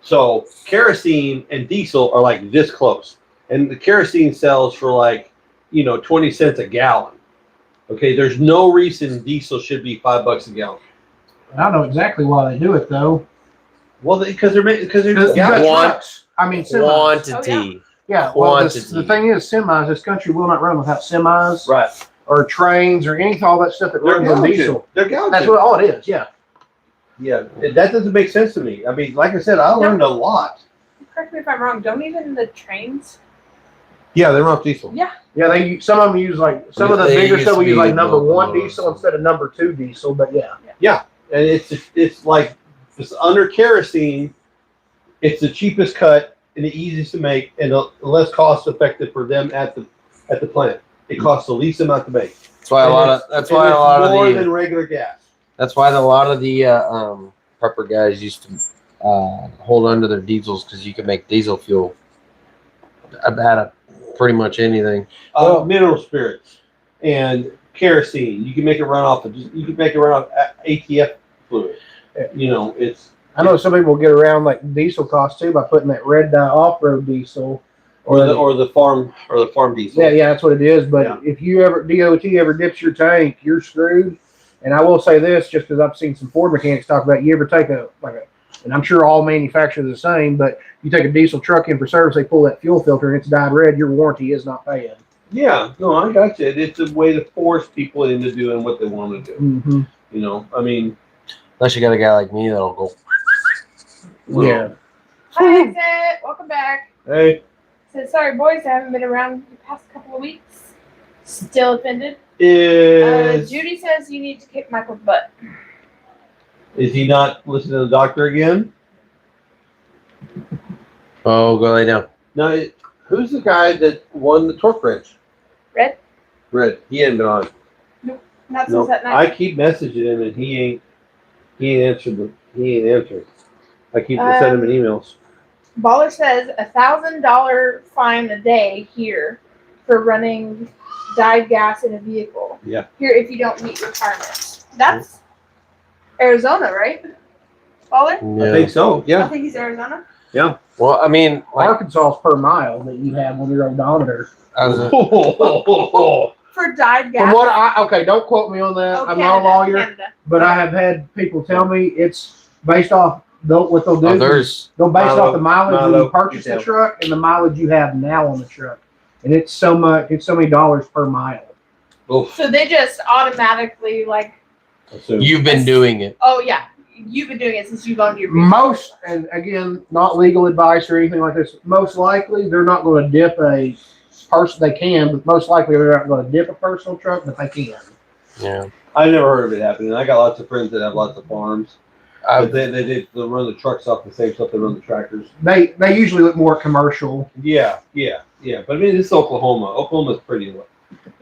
So kerosene and diesel are like this close, and the kerosene sells for like 20 cents a gallon. Okay, there's no reason diesel should be $5 a gallon. I know exactly why they do it though. Well, because they're trucks. I mean, semis. Quantity. Yeah. Well, the thing is, semis. This country will not run without semis, right? Or trains or anything, all that stuff that runs on diesel. They're gouged. That's what all it is. Yeah. Yeah, that doesn't make sense to me. I mean, like I said, I learned a lot. Correct me if I'm wrong. Don't even the trains? Yeah, they run off diesel. Yeah. Yeah, some of them use like some of the They bigger used stuff to we use be like number 1 locomotives. diesel instead of number 2 diesel. But yeah. Yeah, and it's like it's under kerosene. It's the cheapest cut and the easiest to make, and the less cost effective for them at the plant. It costs the least amount to make. That's why a lot of more the than regular gas. That's why a lot of the prepper guys used to hold on to their diesels, because you can make diesel fuel out of pretty much anything. Mineral spirits and kerosene. You can make it run off ATF fluid. It's. I know some people get around like diesel costs too by putting that red dye off-road diesel or the farm diesel. Yeah, that's what it is. But if you ever DOT ever dips your tank, you're screwed. And I will say this, just because I've seen some Ford mechanics talk about, you ever take and I'm sure all manufacturers are the same, but you take a diesel truck in for service, they pull that fuel filter and it's dyed red, your warranty is not paying. Yeah, no, I got you. It's a way to force people into doing what they want to do. Mm-hmm. You know, I mean, Unless you got a guy like me that'll go. Yeah. Hi, Exit. Welcome back. Hey, Said, sorry, boys, I haven't been around the past couple of weeks. Still offended. Judy says you need to kick Michael's butt. Is he not listening to the doctor again? Oh, go lay down. No, who's the guy that won the torque wrench? Red? He hadn't been on. Not since No, that night. I keep messaging him and he ain't answered. He ain't answered. I keep sending him emails. Baller says $1,000 fine a day here for running dyed gas in a vehicle. Yeah. Here, if you don't meet requirements. That's Arizona, right? Baller? I think so. I Yeah. think he's Arizona. Yeah. Well, I mean, like, Arkansas's per mile that you have on your odometer. For dyed gas. From what okay, don't quote me on that. I'm not a lawyer, but I have had people tell me it's based off what they'll do. They'll base it off the mileage when you purchase the truck and the mileage you have now on the truck, and it's so many dollars per mile. So they just automatically you've been doing it. Oh yeah, you've been doing it since you've owned your vehicle. Most, and again, not legal advice or anything like this. Most likely, they're not going to dip a person. They can, but most likely they're not going to dip a personal truck, but they can. Yeah. I never heard of it happening. I got lots of friends that have lots of farms. But they run the trucks off the same stuff they run the tractors. They usually look more commercial. Yeah. But I mean, it's Oklahoma. Oklahoma's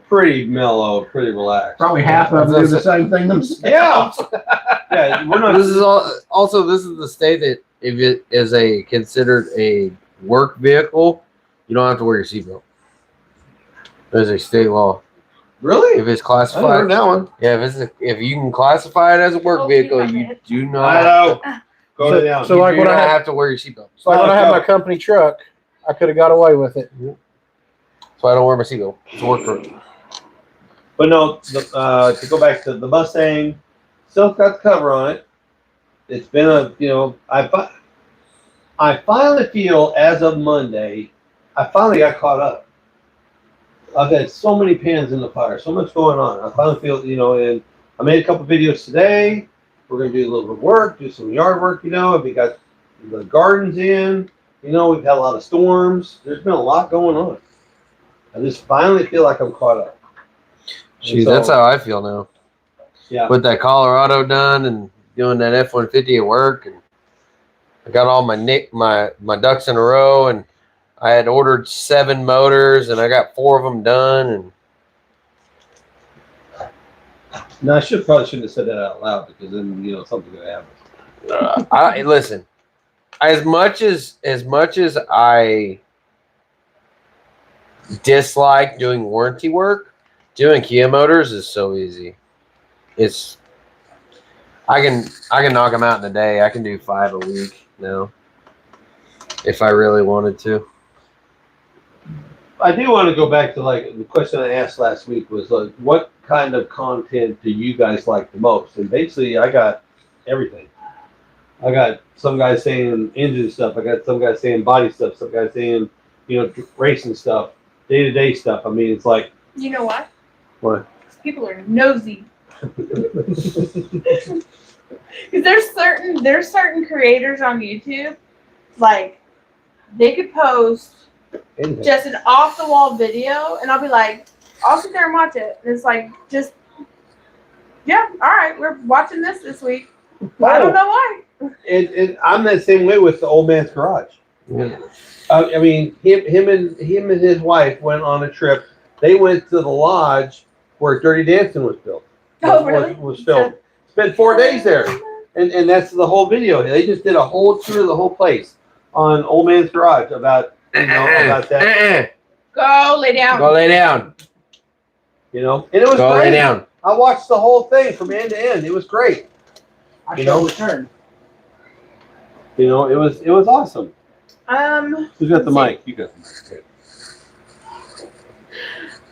pretty mellow, pretty relaxed. Probably half of them do the same thing themselves. Yeah. Yeah. We're not. This is this is the state that if it is considered a work vehicle, you don't have to wear your seatbelt. There's a state law. Really? If it's I classified, heard that one. yeah, if you can classify it as a work vehicle, you do not I know. Go down. So like you when do I not have have to wear your seatbelt. So like when I had my company truck, I could have got away with it. So I don't wear my seatbelt. It's a work truck. But no, to go back to the Mustang, still got the cover on it. It's been I finally feel as of Monday, I finally got caught up. I've had so many pans in the fire, so much going on. I finally feel, and I made a couple videos today. We're going to do a little bit of work, do some yard work, we got the gardens in, we've had a lot of storms. There's been a lot going on. I just finally feel like I'm caught up. Gee, that's how I feel now. Yeah. With that Colorado done and doing that F-150 at work, and I got all my ducks in a row, and I had ordered 7 motors, and I got 4 of them done. And No, I probably shouldn't have said that out loud because then something's gonna happen. Listen, as much as I dislike doing warranty work, doing Kia motors is so easy. I can knock them out in a day. I can do 5 a week now if I really wanted to. I do want to go back to the question I asked last week was what kind of content do you guys like the most? And basically, I got everything. I got some guys saying engine stuff. I got some guys saying body stuff. Some guys saying racing stuff, day-to-day stuff. I mean, it's like. You know what? What? People are nosy. Because there's certain creators on YouTube, they could post just an off the wall video, and I'll be like, I'll sit there and watch it. And it's all right, we're watching this week. I don't know why. I'm that same way with the old man's garage. Yeah. I mean, him and his wife went on a trip. They went to the lodge where Dirty Dancing was built. Oh, really? Was filmed. Spent 4 days there, and that's the whole video. They just did a whole tour of the whole place on Old Man's Garage about about that. Go lay down. Go lay down. And it was Go great. lay down. I watched the whole thing from end to end. It was great. I shall return. It was awesome. Let's Who's got the see. mic? You got the mic.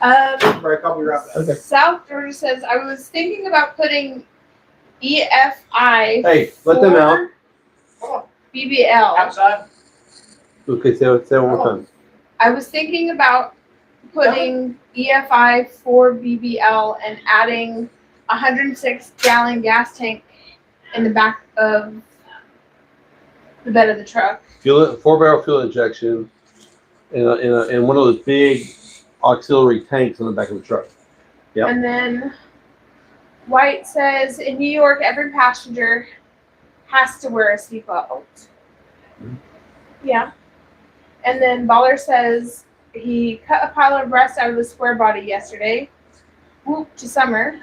Right, I'll be right back. Okay. South Georgia says, I was thinking about putting EFI Hey, let them out. for BBL. Outside. Okay, say it one more time. I was thinking about putting EFI for BBL and adding a 106-gallon gas tank in the back of the bed of the truck. 4-barrel fuel injection, in one of those big auxiliary tanks on the back of the truck. Yep. And then White says, in New York, every passenger has to wear a seatbelt. Yeah. And then Baller says he cut a pile of rust out of the square body yesterday. Whoop to summer.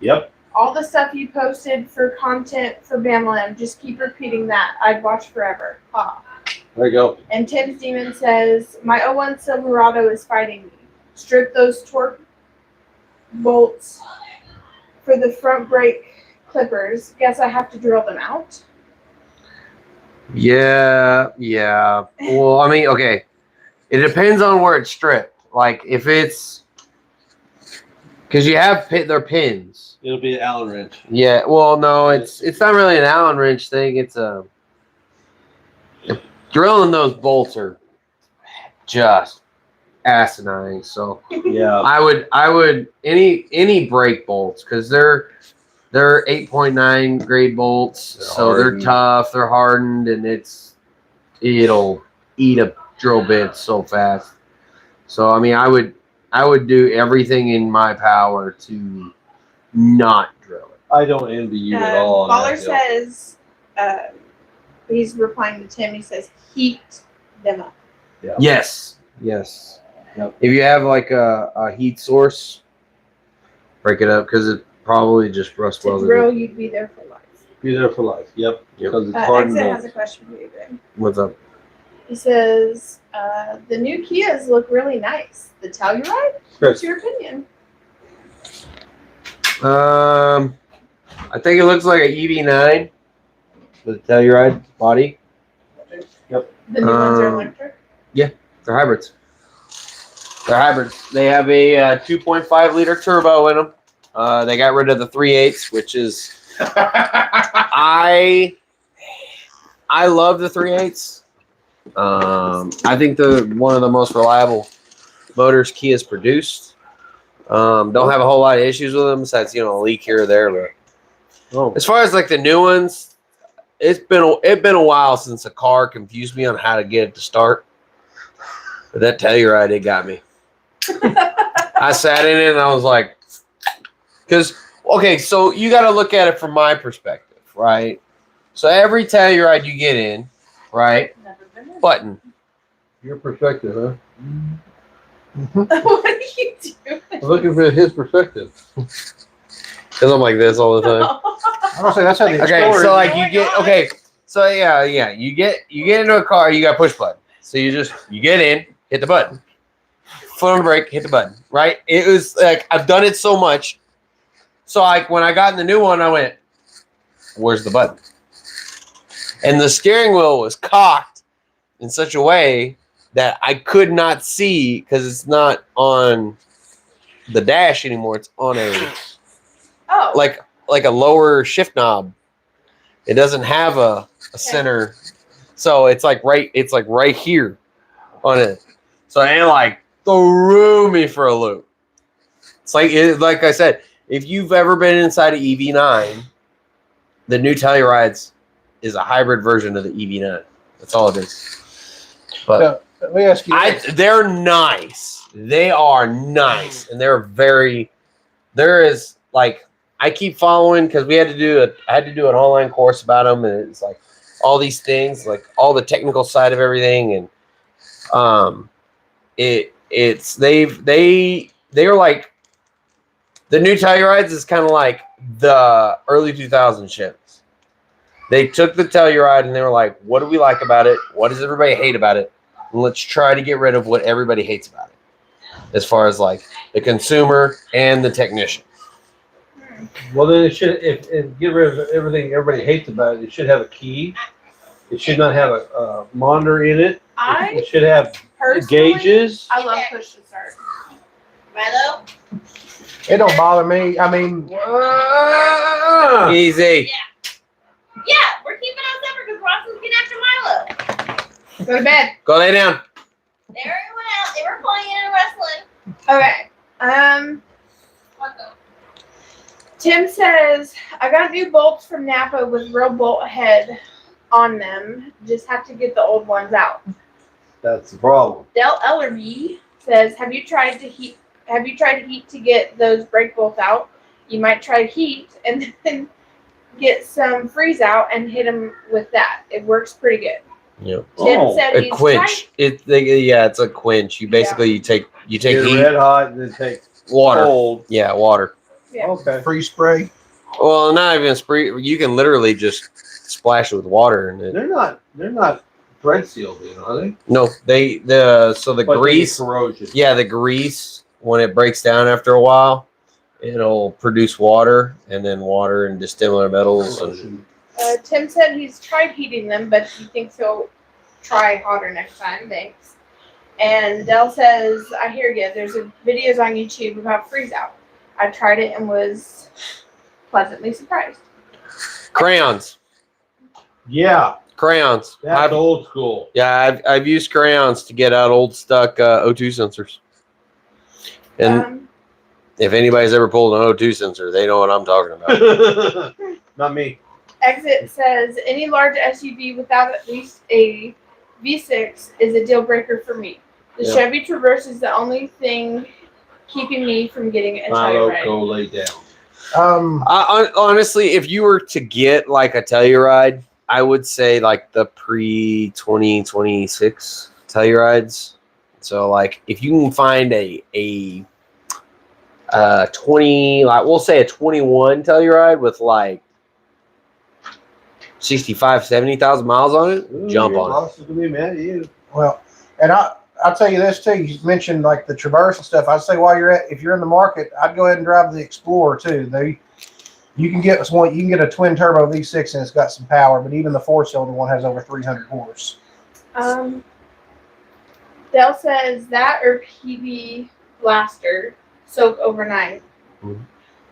Yep. All the stuff you posted for content for BAMLM, just keep repeating that. I'd watch forever. Ha. There you go. And Tim's Demon says, my 01 Silverado is fighting me. Strip those torque bolts for the front brake clippers. Guess I have to drill them out. Yeah. Well, I mean, okay. It depends on where it's stripped. Like if it's because you have their pins. It'll be an Allen wrench. Yeah. Well, no, it's not really an Allen wrench thing. It's drilling those bolts are just asinine. So Yeah. I would any brake bolts because they're 8.9 grade bolts, so they're tough, they're hardened, and it'll eat a drill bit so fast. So I mean, I would do everything in my power to not drill it. I don't envy you at all. Baller says, he's replying to Tim. He says, heat them up. Yeah. Yes. Yep. If you have like a heat source, break it up because it probably just rust To welded. drill, you'd be there for life. Be there for life. Yep. Yep. Because it's hardened. Exit has a question for you, Greg. What's up? He says, the new Kias look really nice. The Telluride? What's your opinion? I think it looks like an EV9 with a Telluride body. The new ones are electric? They're hybrids. They have a 2.5 liter turbo in them. They got rid of the 3.8, which is I love the 3.8. I think they're one of the most reliable motors Kia's produced. Don't have a whole lot of issues with them besides a leak here or there. But as far as like the new ones, it's been a while since a car confused me on how to get it to start. But that Telluride, it got me. I sat in it and I was like, so you got to look at it from my perspective, right? So every Telluride you get in, right? Never been in. Button. Your perspective, huh? What are you doing? I'm looking for his perspective. Because I'm like this all the time. I'm gonna say that's how the Okay, Explorer so is. like you get so yeah, you get into a car, you got push button. So you get in, hit the button, foot on the brake, hit the button. Right? It was like I've done it so much. So like when I got in the new one, I went, "Where's the button?" And the steering wheel was cocked in such a way that I could not see because it's not on the dash anymore. It's on a like a lower shift knob. It doesn't have a center, so it's like right here on it. So it like threw me for a loop. It's like I said, if you've ever been inside an EV9, the new Tellurides is a hybrid version of the EV9. That's all it is. But So, let me ask you. they're nice. They are nice, and there is like. I keep following because I had to do an online course about them, and it's like all these things, like all the technical side of everything, and they're like the new Tellurides is kind of like the early 2000 Chevys. They took the Telluride and they were like, what do we like about it? What does everybody hate about it? And let's try to get rid of what everybody hates about it, as far as like the consumer and the technician. Well, then it should, if get rid of everything everybody hates about it, it should have a key. It should not have a monitor in it. It should have Personally, gauges. I love push to start. Milo? It don't bother me. I mean, Easy. Yeah, we're keeping us separate because Watson's getting after Milo. Go to bed. Go lay down. They already went out. They were playing and wrestling. Okay. What though? Tim says, I got new bolts from Napa with real bolt head on them. Just have to get the old ones out. That's the problem. Del Ellerby says, have you tried heat to get those brake bolts out? You might try heat and then get some freeze out and hit them with that. It works pretty good. Yep. Tim said A he's quench. It's a quench. You basically you take Get heat, red hot and then take water. cold. Yeah, water. Yeah. Okay. free spray. Well, not even spray. You can literally just splash it with water, and They're not thread sealed, are they? no, the But they get grease. corrosion. Yeah, the grease when it breaks down after a while, it'll produce water, and then water and dissimilar metals. And, Tim said he's tried heating them, but he thinks he'll try hotter next time. Thanks. And Dell says, I hear you. There's videos on YouTube about freeze out. I tried it and was pleasantly surprised. crayons. Yeah, Crayons. that's old school. Yeah, I've used crayons to get out old stuck O2 sensors. And if anybody's ever pulled an O2 sensor, they know what I'm talking about. Not me. Exit says, any large SUV without at least a V6 is a deal breaker for me. The Yeah. Chevy Traverse is the only thing keeping me from getting a Milo, Telluride. go lay down. Honestly, if you were to get like a Telluride, I would say like the pre-2026 Tellurides. So like if you can find a 20, like we'll say a 21 Telluride with like 70,000 miles on it, jump your on it. boss is gonna be mad at you. Well, and I'll tell you this too. You mentioned like the Traverse and stuff. I'd say if you're in the market, I'd go ahead and drive the Explorer too. You can get one. You can get a twin turbo V6 and it's got some power, but even the 4-cylinder one has over 300 horse. Dell says that or PB Blaster soak overnight. Mhm.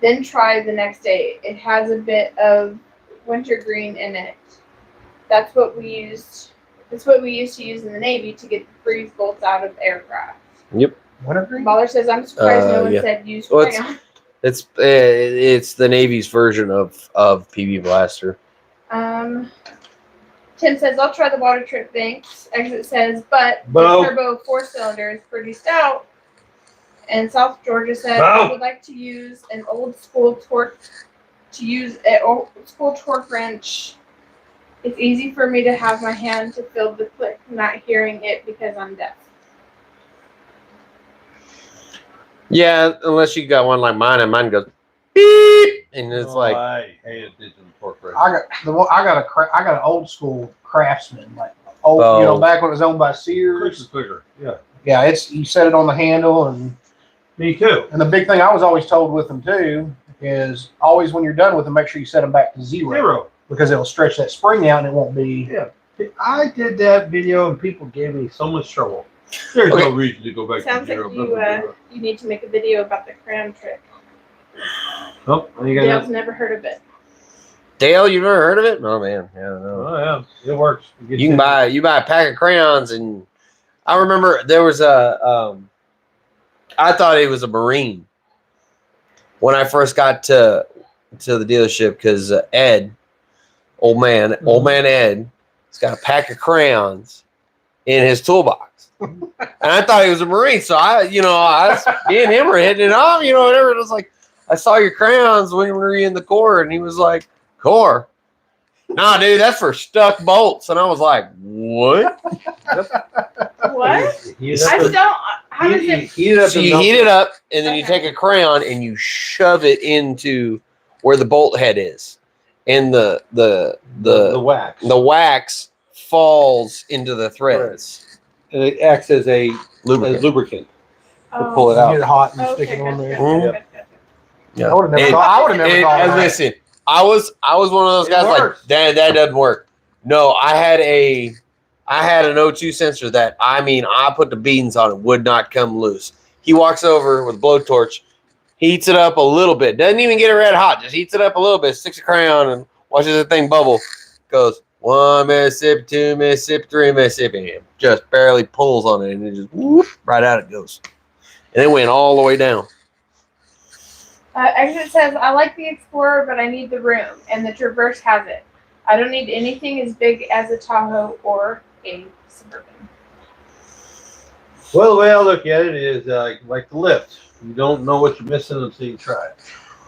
Then try the next day. It has a bit of wintergreen in it. That's what we used. That's what we used to use in the Navy to get the freeze bolts out of aircraft. Yep. Wintergreen? Baller says, I'm surprised no one Yeah. said use Well, crayon. It's the Navy's version of PB Blaster. Tim says, I'll try the water trip, thanks. Exit says, but the Bo. turbo 4-cylinder is pretty stout. And South Georgia said, Bo. I would like to use an old school torque wrench. It's easy for me to have my hand to feel the click, not hearing it because I'm deaf. Yeah, unless you got one like mine, and mine goes beep, and it's like I hate digital torque wrench. I got an old school Craftsman, like old, back when it was owned by Quick Sears. is quicker. Yeah. Yeah, you set it on the handle, and Me too. the big thing I was always told with them too is always when you're done with them, make sure you set them back to zero because it'll stretch that spring out and it won't be. Yeah. I did that video and people gave me so much trouble. There's no reason to go back Sounds to like zero. you need to make a video about the crayon trick. Oh, you got Dale's never heard of it. Dale. You've never heard of it? Oh man, yeah, no. Oh yeah, it works. You can buy a pack of crayons, and I remember there was I thought he was a Marine when I first got to the dealership because Ed, old man Ed, he's got a pack of crayons in his toolbox. And I thought he was a Marine, so me and him were hitting it off, whatever. It was like, I saw your crayons when you were in the Corps, and he was like, Corps? Nah, dude, that's for stuck bolts. And I was like, what? What? How does it? So you heat it up, and then you take a crayon and you shove it into where the bolt head is, and the wax. the wax falls into the threads. And it acts as a lubricant to pull it You out. get it hot and Okay, stick it on gotcha, there. gotcha, gotcha. Yeah. I would have never thought of that. Listen, I was one of those guys like that doesn't work. No, I had an O2 sensor that I put the beans on it, would not come loose. He walks over with a blowtorch, heats it up a little bit. Doesn't even get it red hot. Just heats it up a little bit. Sticks a crayon and watches the thing bubble. Goes 1 Mississippi, 2 Mississippi, 3 Mississippi. And just barely pulls on it, and it just whoop, right out it goes. And it went all the way down. Exit says, I like the Explorer, but I need the room, and the Traverse has it. I don't need anything as big as a Tahoe or a Suburban. Well, the way I look at it is like the lift. You don't know what you're missing until you try it.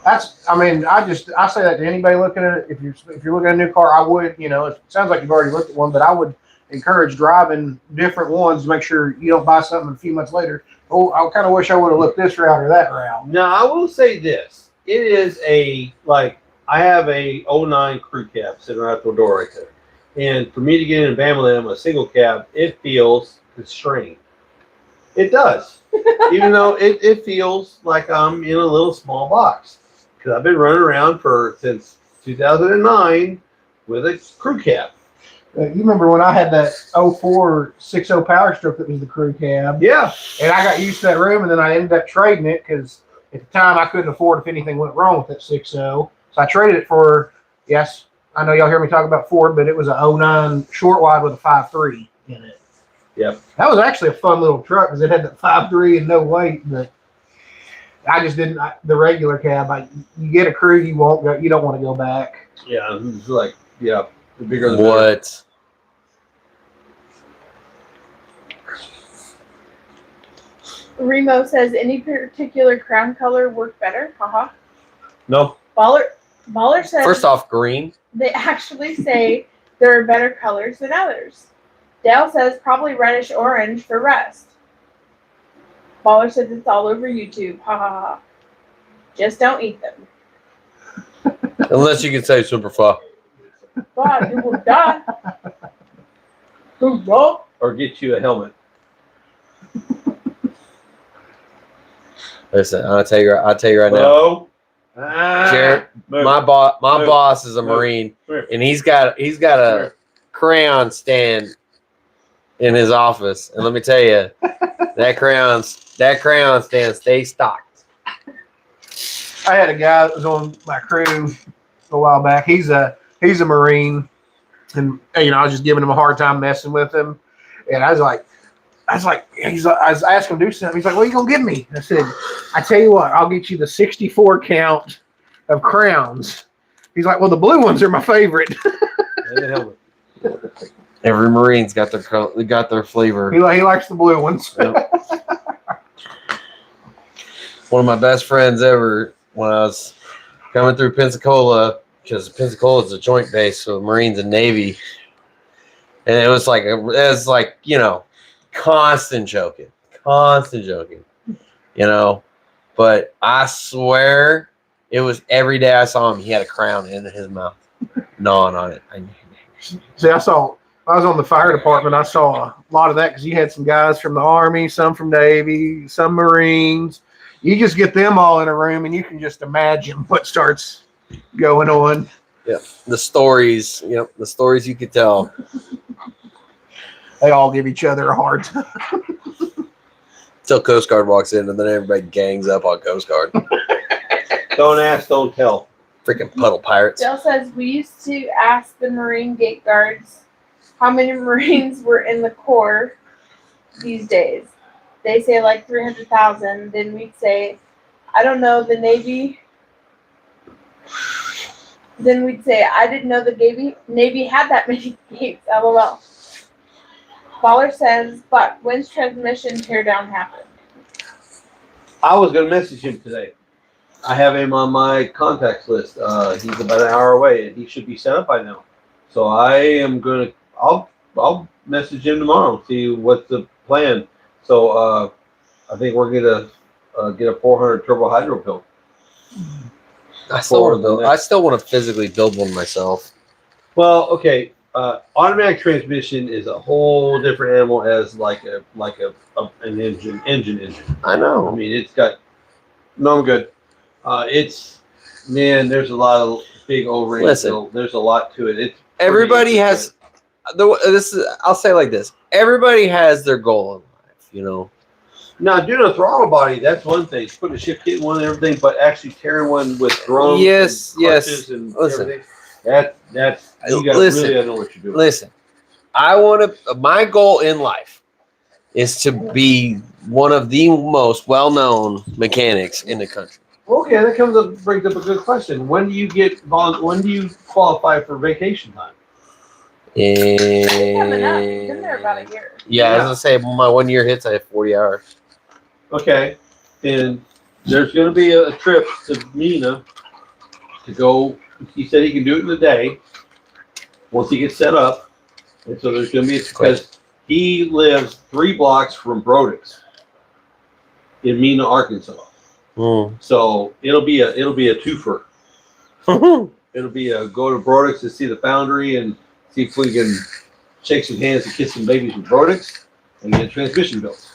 I say that to anybody looking at it. If you're looking at a new car, I would, it sounds like you've already looked at one, but I would encourage driving different ones to make sure you don't buy something a few months later. Oh, I kind of wish I would have looked this route or that route. Now, I will say this. It is I have a 09 crew cab sitting right at the door right there. And for me to get in Bamalam, a single cab, it feels constrained. It does. Even though it feels like I'm in a little small box. Because I've been running around since 2009 with a crew cab. You remember when I had that 04 6.0 Power Stroke that was the crew cab? Yeah. And I got used to that room, and then I ended up trading it because at the time I couldn't afford if anything went wrong with that 6.0. So I traded it for, yes, I know y'all hear me talk about Ford, but it was a 09 short wide with a 5.3 in it. Yep. That was actually a fun little truck because it had the 5.3 and no weight, but I just didn't. The regular cab, you get a crew, you don't want to go back. Yeah, it's like, yeah, the bigger the What? better. Remo says, any particular crown color work better? Haha. No. Baller says, First off, green. they actually say there are better colors than others. Dale says probably reddish orange for rust. Baller says it's all over YouTube. Ha ha ha. Just don't eat them. Unless you can say super far. God, you will die. Who won't? Or get you a helmet. Listen, I'll tell you right now. No. Jared, my boss is a Marine, and he's got a crayon stand in his office, and let me tell you, that crayon stand stays stocked. I had a guy that was on my crew a while back. He's a Marine, and I was just giving him a hard time messing with him, and I was asking him to do something. He's like, "What are you gonna give me?" I said, "I tell you what, I'll get you the 64 count of crowns." He's like, "Well, the blue ones are my favorite." And a helmet. Every Marine's got their flavor. He likes the blue ones. Yep. One of my best friends ever, when I was coming through Pensacola, because Pensacola is a joint base with Marines and Navy, and it was like constant joking, But I swear, it was every day I saw him, he had a crown in his mouth, gnawing on it. See, I was on the fire department. I saw a lot of that because you had some guys from the Army, some from Navy, some Marines. You just get them all in a room, and you can just imagine what starts going on. Yeah, the stories you could tell. They all give each other a hard time. Till Coast Guard walks in, and then everybody gangs up on Coast Guard. Don't ask, don't tell. Freaking puddle pirates. Dale says we used to ask the Marine gate guards how many Marines were in the Corps these days. They say like 300,000. Then we'd say, I don't know, the Navy. Then we'd say, I didn't know the Navy had that many gates. LOL. Baller says, but when's transmission teardown happen? I was going to message him today. I have him on my contacts list. He's about an hour away, and he should be set up by now. So I am going to, I'll message him tomorrow, see what's the plan. So I think we're going to get a 400 turbo hydro built. I still want to physically build one myself. Well, okay. Automatic transmission is a whole different animal as like an engine. I know. I mean, it's got. No, I'm good. There's a lot of big O-rings. Listen, there's a lot to it. Everybody has. I'll say it like this: everybody has their goal in life. Now, doing a throttle body, that's one thing. Putting a shift kit in one and everything, but actually tearing one with drums Yes, and yes. clutches and Listen. everything. That's you got Listen. really know what you're doing. Listen, I want to. My goal in life is to be one of the most well-known mechanics in the country. Okay, that brings up a good question. When do you qualify for vacation time? Coming up. You've been there about a year. Yeah, I was gonna say my 1 year hits. I have 40 hours. Okay, and there's going to be a trip to Mina to go. He said he can do it in a day once he gets set up, and so there's going to be because he lives 3 blocks from Brodix in Mina, Arkansas. So it'll be a twofer. It'll be a go to Brodix to see the foundry and see if we can shake some hands and kiss some babies with Brodix and get a transmission built.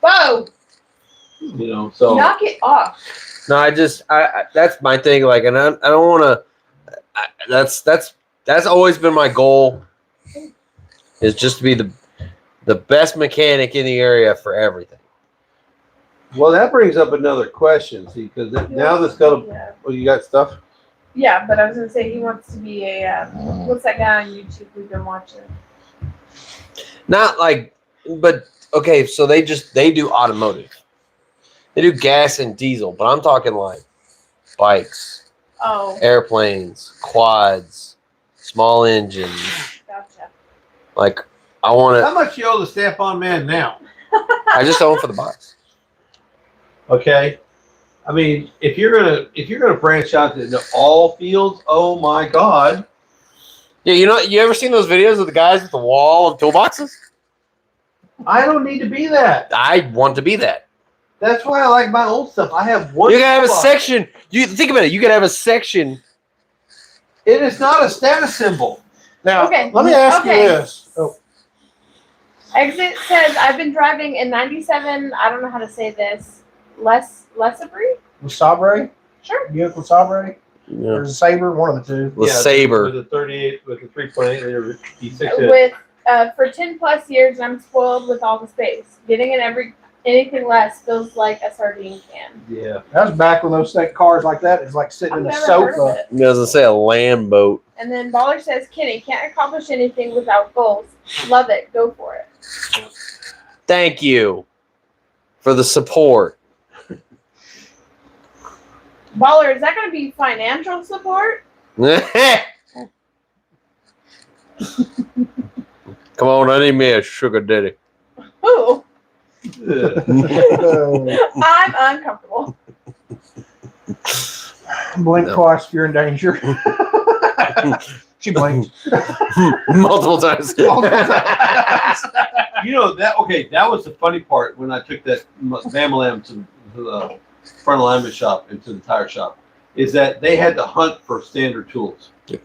Whoa! You know, so Knock it off. No, I that's my thing. Like, and I don't want to. That's always been my goal. Is just to be the best mechanic in the area for everything. well, that brings up another question. See, because now this got Yeah. well, you got stuff. Yeah, but I was gonna say he wants to be a what's that guy on YouTube we've been watching? Not like, but okay. So they do automotive. They do gas and diesel, but I'm talking like bikes, Oh, airplanes, quads, small engines. gotcha. Like, I want How much you owe the Snap-on man now? I just own for the box. Okay, I mean, if you're gonna branch out into all fields, oh my God! Yeah, you ever seen those videos of the guys with the wall of toolboxes? I don't need to be that. I want to be that. That's why I like my old stuff. I have one. You gotta have a toolbox. section. You think about it. You gotta have a section. It is not a status symbol. Now, Okay. let me ask you Okay. this. Oh, Exit says I've been driving a '97. I don't know how to say this. Lesabri? Sabre? Sure. Vehicle Sabre? Yeah. There's a Sabre, one of the two. With Sabre. with a 38, with a 3.8 liter V6. With for 10 plus years, I'm spoiled with all the space. Getting anything less feels like a sardine can. Yeah. That was back when those cars like that is like sitting I've in a never heard of sofa. it. You know, say a land boat. And then Baller says, Kenny, can't accomplish anything without goals. Love it. Go for it. Thank you for the support. Baller, is that going to be financial support? Come on, I need me a sugar daddy. Ooh, Uh, I'm uncomfortable. Blink No. twice if you're in danger. She blinked. Multiple times. You know that? Okay, that was the funny part when I took that Bamalam to the front alignment shop and to the tire shop, is that they had to hunt for standard tools. Yeah.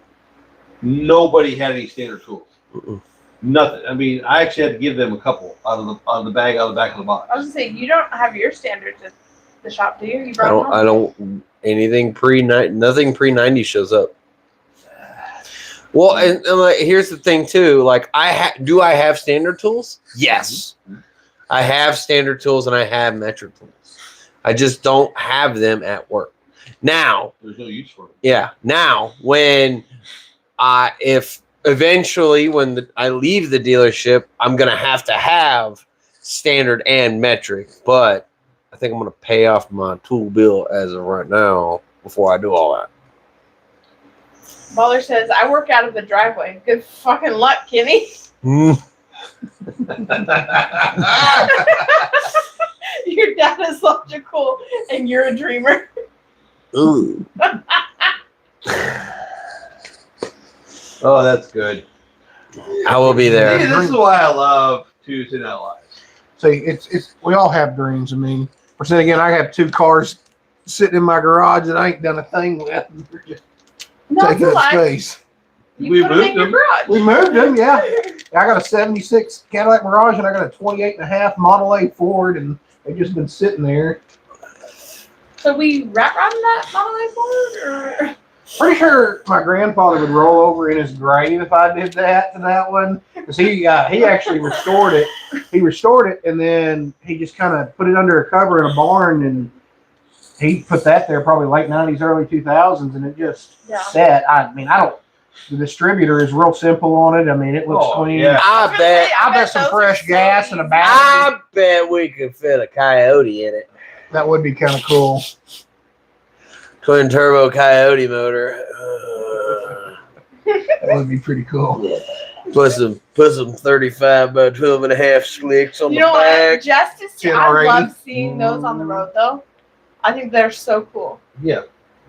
Nobody had any standard tools. Mm-mm. Nothing. I mean, I actually had to give them a couple out of the bag, out of the back of the box. I was going to say, you don't have your standards at the shop, do you? You I brought them don't. home? Nothing pre 90 shows up. Well, and like, here's the thing too. Like, do I have standard tools? Yes, I have standard tools and I have metric tools. I just don't have them at work. Now, There's no use for them. yeah. Now, when if eventually when I leave the dealership, I'm gonna have to have standard and metric, but I think I'm gonna pay off my tool bill as of right now before I do all that. Baller says, I work out of the driveway. Good fucking luck, Kenny. Your dad is logical and you're a dreamer. Ooh. Oh, that's good. I will be there. See, this is why I love Tuesday Night Live. See, it's we all have dreams. I mean, but then again, I have 2 cars sitting in my garage that I ain't done a thing with. They're just No, it's taking a up lie. space. You We put them in moved your them. garage. We moved them, yeah. I got a 76 Cadillac Mirage and I got a 28.5 Model A Ford, and they've just been sitting there. So we rat rodding that Model A Ford, or Pretty sure my grandfather would roll over in his grave if I did that to that one. Because he actually restored it. He restored it, and then he just kind of put it under a cover in a barn, and he put that there probably late 90s, early 2000s, and it just set. I mean, the distributor is real simple on it. I mean, it looks clean. Yeah. I bet some fresh gas and a battery. I bet we could fit a Coyote in it. That would be kind of cool. Twin turbo Coyote motor. That would be pretty cool. Put some 35 by 12 and a half slicks on the What? back. Just to see, I love seeing those on the road, though. I think they're so cool. Yeah.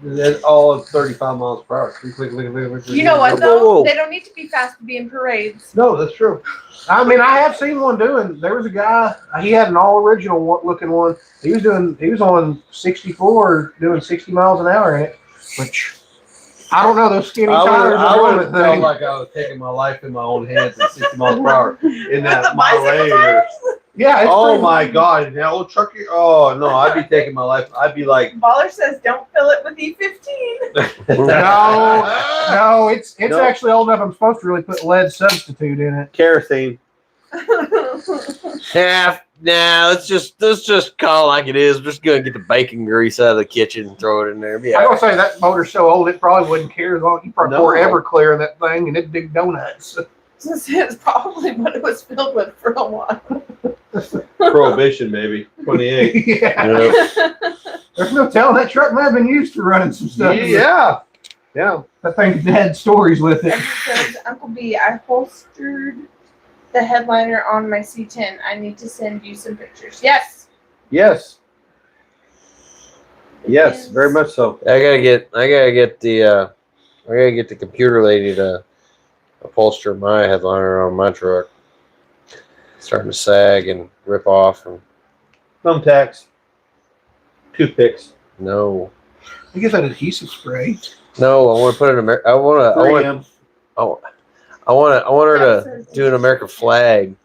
That's all of 35 miles per hour. Click, click, click, click, click, You know what, though? They don't need to be fast to be in parades. No, that's true. I mean, I have seen one doing. There was a guy. He had an all original looking one. He was on 64, doing 60 miles an hour in it. Which I don't know. Those skinny tires. I would have felt like I was taking my life in my own hands at 60 miles per hour in that Monterey. Yeah. Oh my God! Now old trucker. Oh no, I'd be taking my life. I'd be like. Baller says, "Don't fill it with E15." No, it's actually old enough. I'm supposed to really put lead substitute in it. Kerosene. Yeah, nah, let's just call it like it is. We're just gonna get the bacon grease out of the kitchen and throw it in there. I gotta say that motor's so old it probably wouldn't care as long. You probably pour Everclear in that thing and it'd dig donuts. It's probably what it was filled with for a while. Prohibition, maybe 28. Yeah. There's no telling that truck might have been used for running some stuff. Yeah. That thing had stories with it. Says, Uncle B, I holstered the headliner on my C10. I need to send you some pictures. Yes. Yes, very much so. I gotta get the computer lady to upholster my headliner on my truck. It's starting to sag and rip off. And Thumbtacks, toothpicks. no, I guess that adhesive spray. no, I want to put an I want her to do an American flag.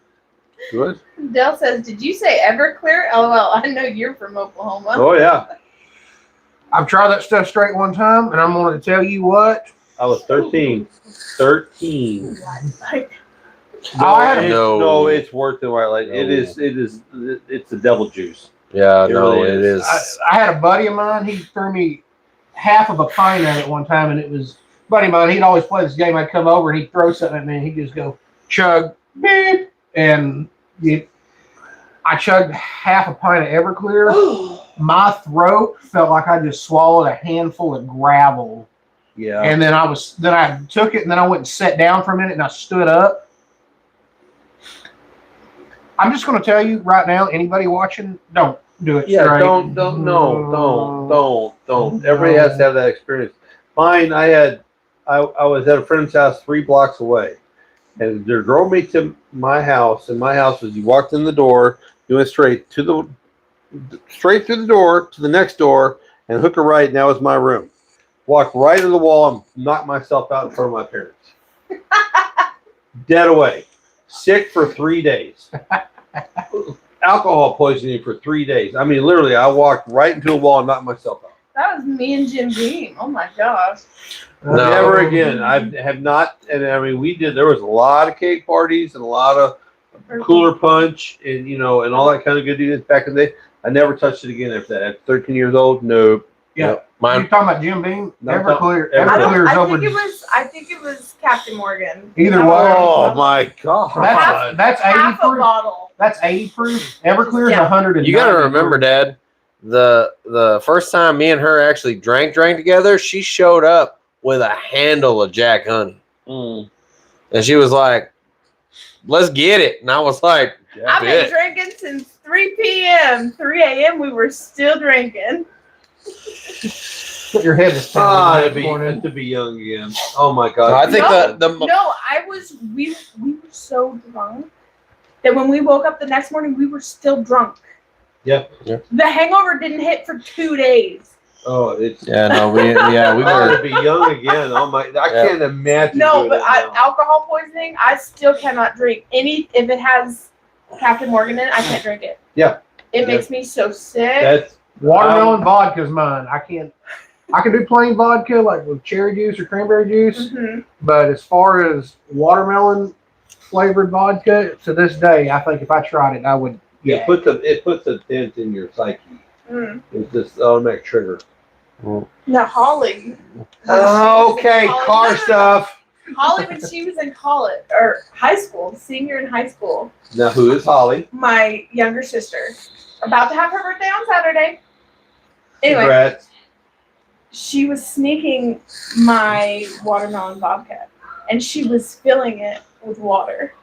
Good. Dell says, "Did you say Everclear?" LOL. I know you're from Oklahoma. Oh yeah. I've tried that stuff straight one time, and I'm going to tell you what. I was 13. 13. No, it's worth the white light. It's the devil juice. Yeah, It is. I had a buddy of mine. He threw me half of a pint at it one time, and it was a buddy of mine. He'd always play this game. I'd come over, and he'd throw something at me, and he'd just go chug, beep, and I chugged half a pint of Everclear. My throat felt like I just swallowed a handful of gravel. Yeah. And then I took it, and then I went and sat down for a minute, and I stood up. I'm just going to tell you right now, anybody watching, don't do it. Yeah, straight. don't. Everybody has to have that experience. Mine, I was at a friend's house 3 blocks away, and they drove me to my house, and my house was, you walked in the door, you went straight through the door to the next door, and hook a right, and that was my room. Walked right into the wall and knocked myself out in front of my parents. Dead away. Sick for 3 days. Alcohol poisoning for 3 days. I mean, literally, I walked right into a wall and knocked myself out. That was me and Jim Beam. Oh my gosh. No. Never again. I have not. And I mean, there was a lot of cake parties and a lot of cooler punch and, and all that kind of good news back in the day. I never touched it again after that. At 13 years old, nope. Yeah. Nope. Mine. You're talking about Jim Beam? No, Everclear. Everclear. I think it was Captain Morgan. Either way. Oh my God. That's 80 Half a proof. bottle. That's 80 proof. Everclear is 100. You got to remember, Dad, the first time me and her actually drank together, she showed up with a handle of Jack Honey. And she was like, let's get it. And I was like, I've been drinking since 3 p.m. 3 a.m. we were still drinking. Your head is to be young again. Oh my God. I think we were so drunk that when we woke up the next morning, we were still drunk. Yeah. The hangover didn't hit for 2 days. Oh, it's we were to be young again. Oh my! I can't imagine. No, but alcohol poisoning, I still cannot drink if it has Captain Morgan in it. I can't drink it. Yeah. It makes me so sick. That's watermelon vodka's mine. I can't. I can do plain vodka, like with cherry juice or cranberry juice. Mm-hmm. But as far as watermelon flavored vodka, to this day, I think if I tried it, I would. It puts a dent in your psyche. Mm. It's this automatic trigger. Now Holly. Okay, car stuff. Holly, when she was in college or high school, senior in high school. Now, who is Holly? My younger sister, about to have her birthday on Saturday. Anyway, Congrats. she was sneaking my watermelon vodka, and she was filling it with water.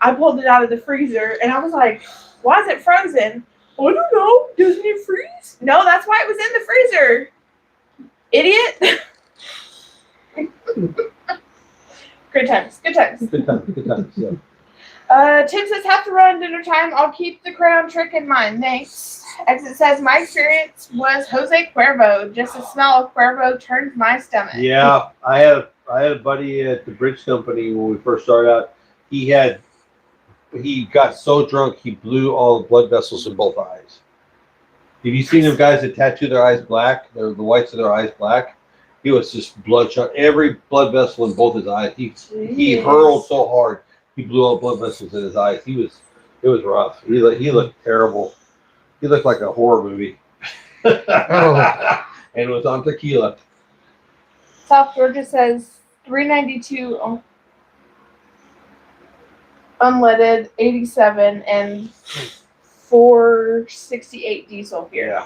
I pulled it out of the freezer, and I was like, "Why is it frozen?" I don't know. Doesn't it freeze? No, that's why it was in the freezer. Idiot. Good times. Good times. Good times. Yeah. Tim says, have to run dinner time. I'll keep the crayon trick in mind. Thanks. Exit says, my experience was Jose Cuervo. Just the smell of Cuervo turns my stomach. Yeah, I had a buddy at the bridge company when we first started out. He got so drunk he blew all the blood vessels in both eyes. Have you seen them guys that tattoo their eyes black? The whites of their eyes black? He was just bloodshot. Every blood vessel in both his eyes. He hurled so hard he blew all the blood vessels in his eyes. It was rough. He looked terrible. He looked like a horror movie. And it was on tequila. South Georgia says $3.92 unleaded, 87 and $4.68 diesel here.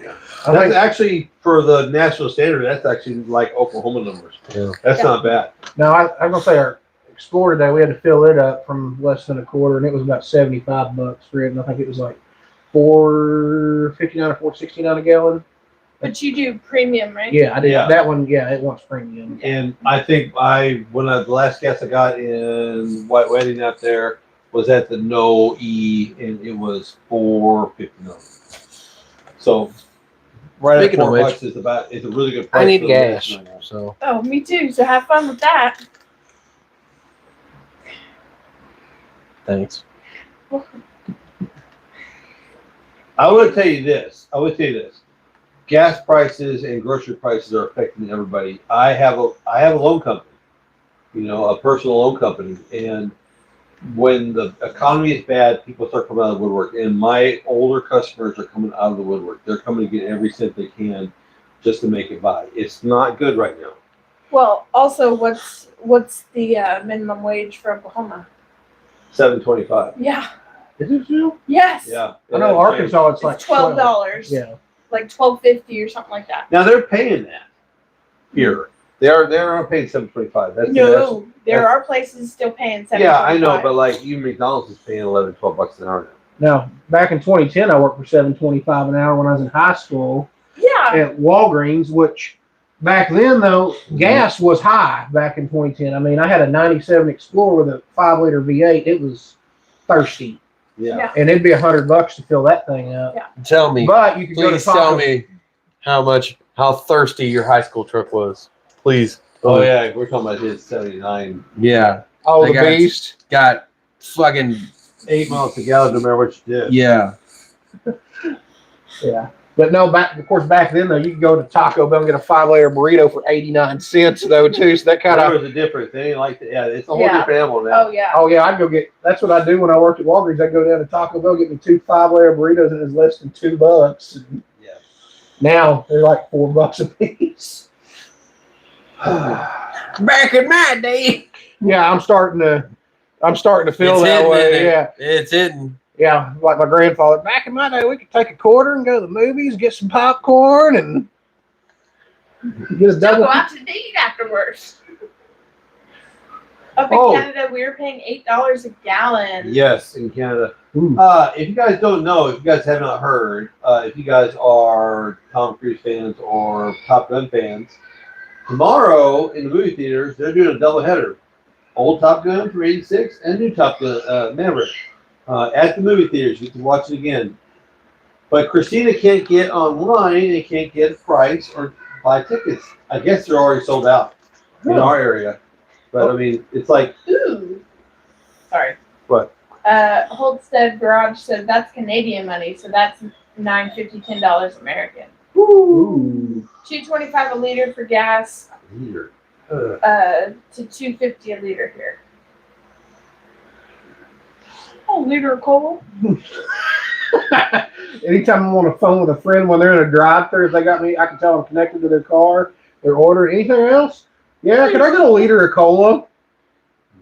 Yeah. That's actually, for the national standard, that's actually like Oklahoma numbers. Yeah. That's not bad. Now, I'm gonna say our Explorer today, we had to fill it up from less than a quarter, and it was about $75 for it, and I think it was like $4.59 or $4.69 a gallon. But you do premium, right? Yeah, I did. Yeah. That one, yeah, it wants premium. And I think the last gas I got in White Wedding out there was at the No E, and it was $4.59. So right Speaking at of $4 which, is a really good price. I need for the gas, gas right now. so Oh, me too. So have fun with that. thanks. I would tell you this. Gas prices and grocery prices are affecting everybody. I have a loan company, a personal loan company, and when the economy is bad, people start coming out of the woodwork, and my older customers are coming out of the woodwork. They're coming to get every cent they can just to make it by. It's not good right now. Well, also, what's the minimum wage for Oklahoma? $7.25. Yeah. Is it still? Yes. Yeah. I know Arkansas, it's like It's $12. Yeah. Like $12.50 or something like that. Now they're paying that here. They are paying $7.25. No, there are places still paying $7.25. Yeah, I know, but like even McDonald's is paying $11-12 an hour now. Now, back in 2010, I worked for $7.25 an hour when I was in high school Yeah. at Walgreens, which back then, though, gas was high back in 2010. I mean, I had a 97 Explorer with a 5-liter V8. It was thirsty. Yeah. And it'd be $100 to fill that thing up. Yeah. Tell me, But you could go to please tell me how thirsty your high school truck was. Please. Oh yeah, we're talking about his 79. Yeah. Oh, I the got- beast. Got fucking 8 miles a gallon, no matter what you did. yeah. Yeah. But no, back then though, you could go to Taco Bell and get a 5-layer burrito for 89 cents though too. So that kind There of. was a difference. They ain't like that. Yeah, it's a whole Yeah. different animal now. Oh yeah. Oh yeah, I'd go get. That's what I do when I worked at Walgreens. I'd go down to Taco Bell, get me 2 5-layer burritos, and it was less than $2. And Yeah. now they're like $4 a piece. Back in my day. Yeah, I'm starting to feel It's that hidden, way. isn't it? Yeah, It's hidden. yeah. Like my grandfather. Back in my day, we could take a quarter and go to the movies, get some popcorn, and get a Still double. go out to eat afterwards. Up in Oh. Canada, we were paying $8 a gallon. Yes, in Canada. Ooh. If you guys don't know, if you guys have not heard, if you guys are Tom Cruise fans or Top Gun fans, tomorrow in the movie theaters they're doing a doubleheader. Old Top Gun from '86 and new Top Gun Maverick at the movie theaters. You can watch it again. But Christina can't get online and can't get a price or buy tickets. I guess they're already sold out in our area. But I mean, it's like, Ooh. Sorry. What? Holdstead Garage said that's Canadian money, so that's $9.50, $10 American. Ooh. $2.25 a liter for gas. Liter. To $2.50 a liter here. Oh, liter of cola. Anytime I'm on the phone with a friend when they're in a drive-thru, if they got me, I can tell I'm connected to their car. They're ordering anything else. Yeah, can I get a liter of cola?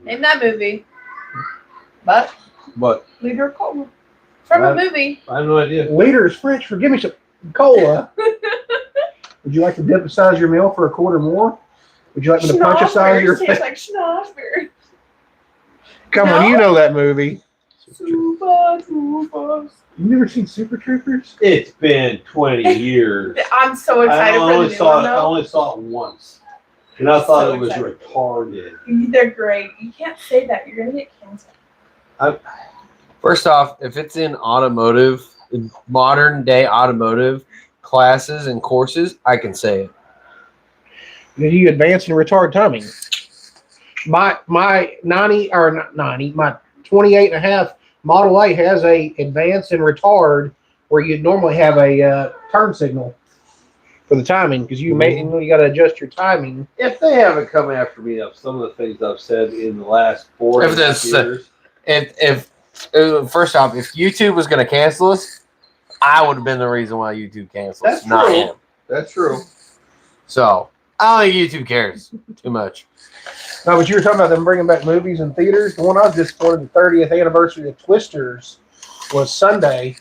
In that movie. But liter of cola. From a movie. I have no idea. Liter is French for give me some cola. Would you like to dip size your meal for a quarter more? Would you like me to punch a size your tastes like schnozberries. Come on, you know that movie. Super Troopers. You've never seen Super Troopers? It's been 20 years. I'm so excited for the new one, I only saw it once. And I thought it was retarded. They're great. You can't say that. You're going to get canceled. First off, if it's in automotive, modern day automotive classes and courses, I can say it. You advance and retard timing. My 28 and a half Model A has a advance and retard where you'd normally have a turn signal for the timing because you got to adjust your timing. If they haven't come after me of some of the things I've said in the last 4 years. If first off, if YouTube was going to cancel us, I would have been the reason why YouTube canceled us, not him. That's true. So I don't think YouTube cares too much. No, but you were talking about them bringing back movies in theaters. The one I was disappointed, the 30th anniversary of Twisters was Sunday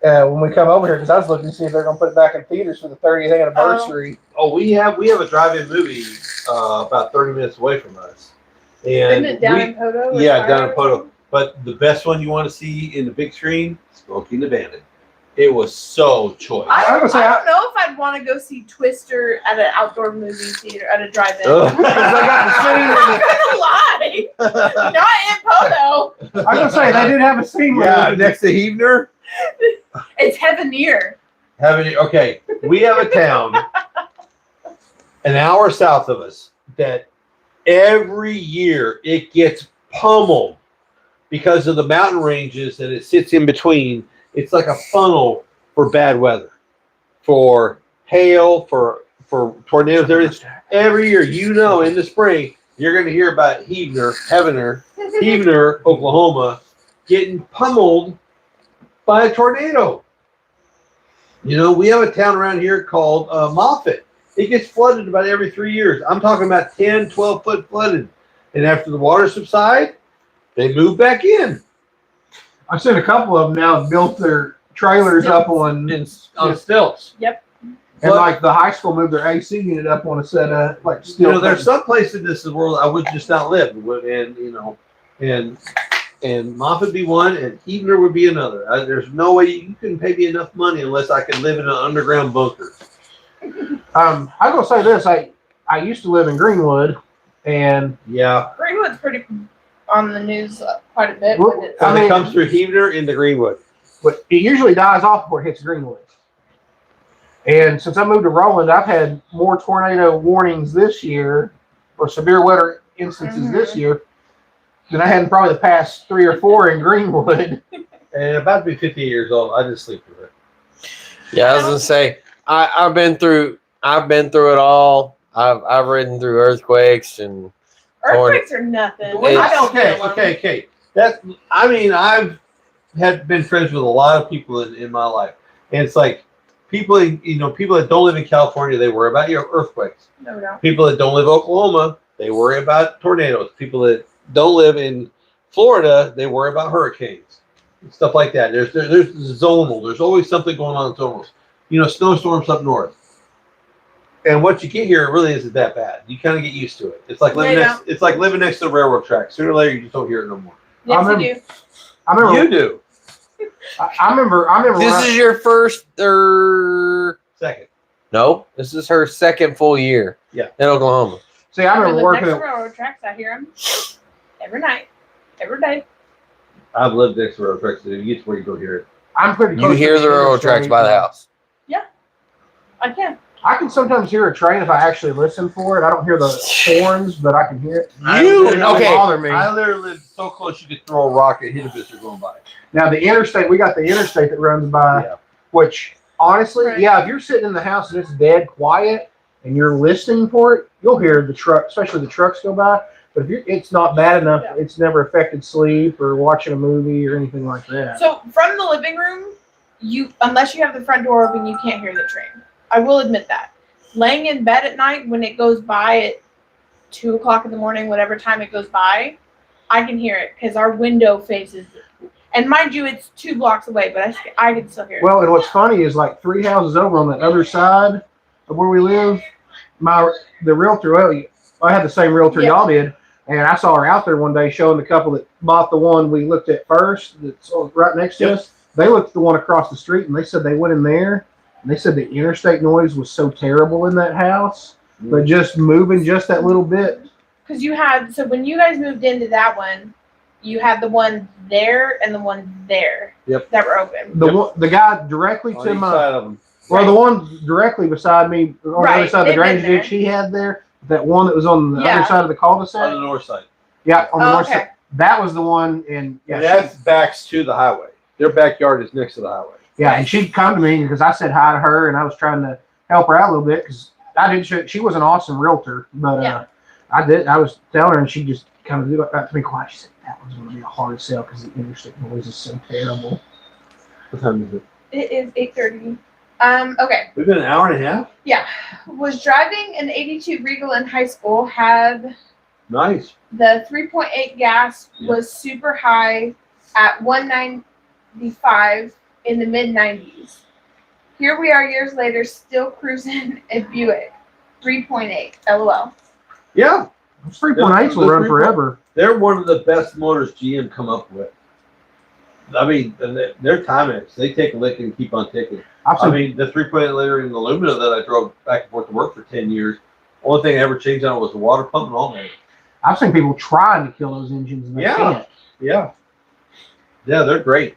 when we come over here because I was looking to see if they're going to put it back in theaters for the 30th anniversary. Oh, we have a drive-in movie about 30 minutes away from us. And Isn't it down in Poto? Yeah, down in Poto. But the best one you want to see in the big screen, Smokey and the Bandit. It was so choice. I don't know if I'd want to go see Twister at an outdoor movie theater, at a drive-in. Ugh. I got the scene. Not in Poto. I was going to say, they did have a scene Yeah, next to Heavener. It's Heaveneer. Okay, we have a town an hour south of us that every year it gets pummeled because of the mountain ranges that it sits in between. It's like a funnel for bad weather, for hail, for tornadoes. Every year, in the spring, you're going to hear about Heavener, Oklahoma, getting pummeled by a tornado. We have a town around here called Moffett. It gets flooded about every 3 years. I'm talking about 10, 12 foot flooded. And after the water subside, they move back in. I've seen a couple of them now built their trailers up on stilts. Yep. And like the high school moved their AC unit up on a set of like steel. There's some place in this world I would just not live, and Moffett would be one, and Heavener would be another. There's no way you couldn't pay me enough money unless I could live in an underground bunker. I'm gonna say this. I used to live in Greenwood, and Greenwood's pretty on the news quite a bit. It comes through Heavener into Greenwood, but it usually dies off before it hits Greenwood. And since I moved to Rowland, I've had more tornado warnings this year, or severe weather instances this year, than I had in probably the past 3 or 4 in Greenwood. And about to be 58 years old, I just sleep through it. Yeah, I was gonna say I've been through it all. I've ridden through earthquakes and earthquakes are nothing. Okay. I've been friends with a lot of people in my life, and it's like people that don't live in California, they worry about earthquakes. No, no. People that don't live in Oklahoma, they worry about tornadoes. People that don't live in Florida, they worry about hurricanes, stuff like that. There's zonal. There's always something going on in zonals. Snowstorms up north. And what you get here, it really isn't that bad. You kind of get used to it. It's like living next to the railroad track. Sooner or later, you just don't hear it no more. Yes, you do. You do. I remember. This is your first or second? No, this is her second full year. Yeah, in Oklahoma. See, I remember working next to railroad tracks. I hear them every night, every day. I've lived next to railroad tracks. So you get to where you don't hear it. I'm pretty close. You hear the railroad tracks by the house. Yeah, I can. I can sometimes hear a train if I actually listen for it. I don't hear the horns, but I can hear it. It doesn't bother me. I literally live so close you could throw a rock and hit a visitor going by. Now we got the interstate that runs by, which honestly, Right. yeah, if you're sitting in the house and it's dead quiet and you're listening for it, you'll hear the truck, especially the trucks go by. But if it's not bad enough, Yeah. it's never affected sleep or watching a movie or anything like that. So from the living room, unless you have the front door open, you can't hear the train. I will admit that. Laying in bed at night when it goes by at 2 o'clock in the morning, whatever time it goes by, I can hear it because our window faces it. And mind you, it's 2 blocks away, but I can still hear it. Well, and what's funny is like 3 houses over on the other side of where we live, the realtor, well, I had the same realtor y'all did, and I saw her out there one day showing the couple that bought the one we looked at first, that's right next to us. They looked at the one across the street, and they said they went in there, and they said the interstate noise was so terrible in that house, but just moving just that little bit. Because so when you guys moved into that one, you had the one there and the one there that were open. The guy directly On to each my side of them. well, the one directly beside me on the other side of the drainage ditch he had there, that one that was on the other side of the cul-de-sac. On the north side. Yeah, on the north side. That was the one, and And that backs to the highway. Their backyard is next to the highway. yeah, and she'd come to me because I said hi to her, and I was trying to help her out a little bit because she was an awesome realtor, but I was telling her, and she just kind of got to me quiet. She said that one's going to be a hard sell because the interstate noise is so terrible. What time is it? It is 8:30. Okay. We've been an hour and a half. Yeah. Was driving an 82 Regal in high school, had Nice. the 3.8 gas was super high at 195 in the mid 90s. Here we are years later, still cruising a Buick 3.8. LOL. Yeah. 3.8s will run forever. They're one of the best motors GM come up with. I mean, they're Timex. They take a lick and keep on ticking. I mean, the 3.8 liter in aluminum that I drove back and forth to work for 10 years, only thing I ever changed on it was the water pump and all that. I've seen people trying to kill those engines and they can't. Yeah. Yeah, they're great.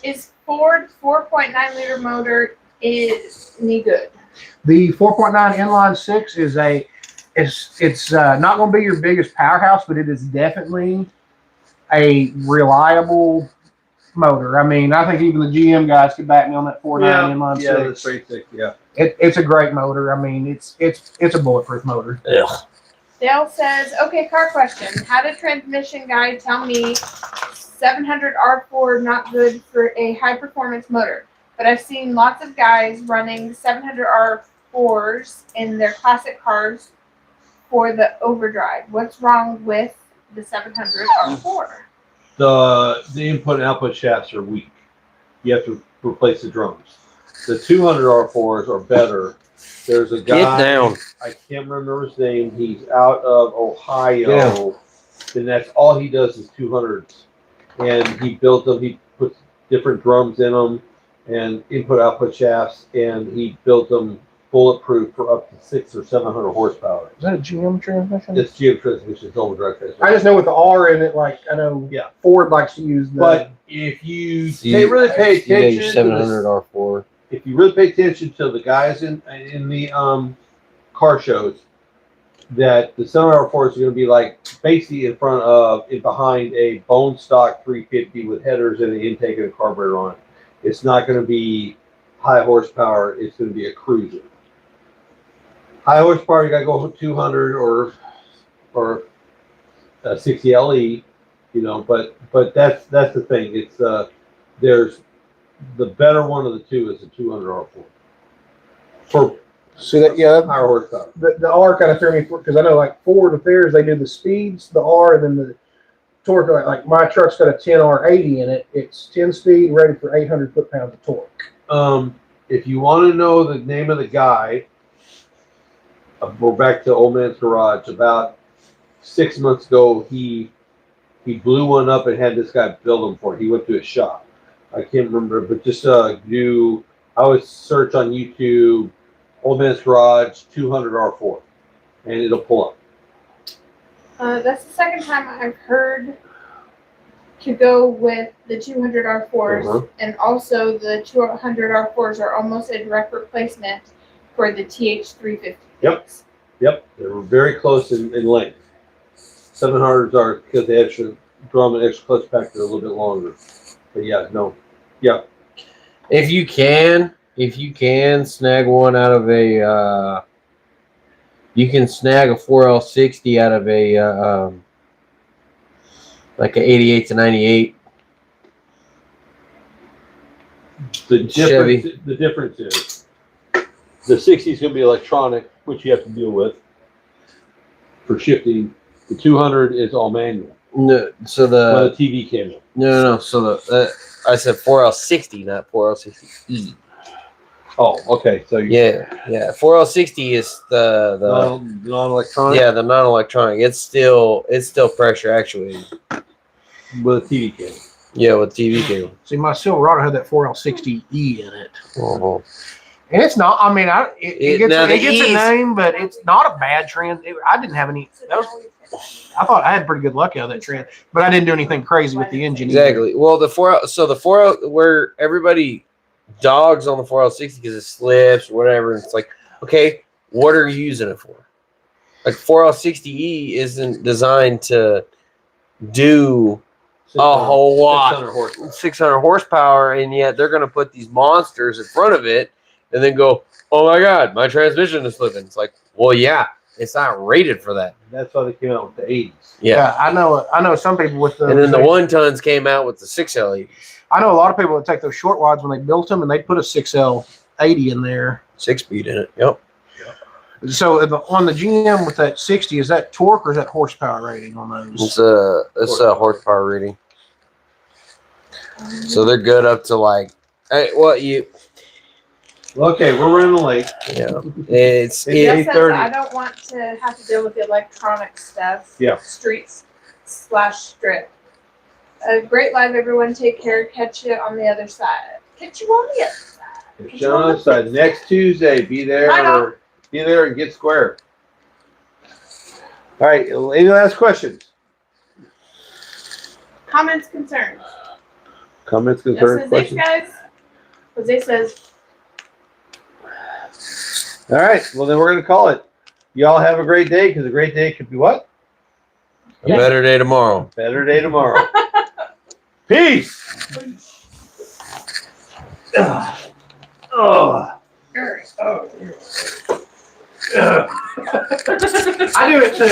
Is Ford's 4.9 liter motor is any good? The 4.9 inline 6 is it's not going to be your biggest powerhouse, but it is definitely a reliable motor. I mean, I think even the GM guys could back me on that 4.9 inline 6. Yeah, the straight 6, yeah. It's a great motor. I mean, it's a bulletproof motor. Yeah. Dale says, okay, car question. Had a transmission guy tell me 700 R4 not good for a high performance motor, but I've seen lots of guys running 700 R4s in their classic cars for the overdrive. What's wrong with the 700 R4? The input and output shafts are weak. You have to replace the drums. The 200 R4s are better. There's a guy. Get down. I can't remember his name. He's out of Ohio. And that's all he does is 200s. And he built them. He puts different drums in them and input output shafts. And he built them bulletproof for up to 600 or 700 horsepower. Is that a GM transmission? It's GM transmission. It's overdrive transmission. I just know with the R in it, like I know Ford likes to use the. But if you really pay attention, 700 R4. If you really pay attention to the guys in the car shows, that the 700 R4s are going to be like basically behind a bone stock 350 with headers and an intake and a carburetor on it. It's not going to be high horsepower. It's going to be a cruiser. High horsepower, you got to go 200 or 60 LE, you know. But that's the thing. It's there's the better one of the two is the 200 R4 for higher horsepower. The R kind of threw me because I know like Ford with theirs they do the speeds, the R, and then the torque. Like my truck's got a 10R80 in it. It's 10 speed, ready for 800 foot-pounds of torque. If you want to know the name of the guy, we're back to Old Man's Garage. About 6 months ago, he blew one up and had this guy build them for it. He went to his shop. I can't remember, but just I would search on YouTube, Old Man's Garage 200 R4, and it'll pull up. That's the second time I've heard to go with the 200 R4s, and also the 200 R4s are almost a direct replacement for the TH350. Yep, they're very close in length. 700s are because the extra drum and extra clutch pack are a little bit longer. But yeah. If you can, if you can snag one out of a, you can snag a 4L60 out of a like a 88 to 98 Chevy. The difference is the 60 is going to be electronic, which you have to deal with for shifting. The 200 is all manual. No, so Well, the TV camera. no. So I said 4L60, not 4L60E. Oh, okay. So Yeah. 4L60 is the non-electronic. yeah, the non-electronic. It's still pressure actuated. With a TV camera. Yeah, with TV cable. See, my Silverado had that 4L60E in it. Uh-huh. And it's not, I mean, it gets a name, but it's not a bad trend. I didn't have any, I thought I had pretty good luck out of that trend, but I didn't do anything crazy with the engine. Exactly. Either. Well, the 4L, where everybody dogs on the 4L60 because it slips or whatever. And it's like, okay, what are you using it for? Like 4L60E isn't designed to do a whole lot, 600 horsepower, and yet they're going to put these monsters in front of it and then go, oh my God, my transmission is slipping. It's like, well, yeah, it's not rated for that. That's why they came out with the 80s. Yeah. I know some people with the. And then the 1-tons came out with the 6L80s. I know a lot of people would take those short wads when they built them and they put a 6L80 in there. 6-speed in it. Yep. So on the GM with that 60, is that torque or is that horsepower rating on those? It's a horsepower rating. So they're good up to like, hey, what you? Okay, we're running late. Yeah, it's Jeff says 8:30. I don't want to have to deal with the electronic stuff. Yeah. Streets/strip. Great live, everyone. Take care. Catch you on the other side. Catch you on the other side. Sean side next Tuesday. Be there. Right on. Be there and get square. All right. Any last questions? Comments, concerns. Comments, Jeff concerns, says, thanks, questions? guys. Jose says, All right. Well, then we're going to call it. Y'all have a great day, because a great day could be what? a better day tomorrow. Better day tomorrow. Peace. Oh. I do it too.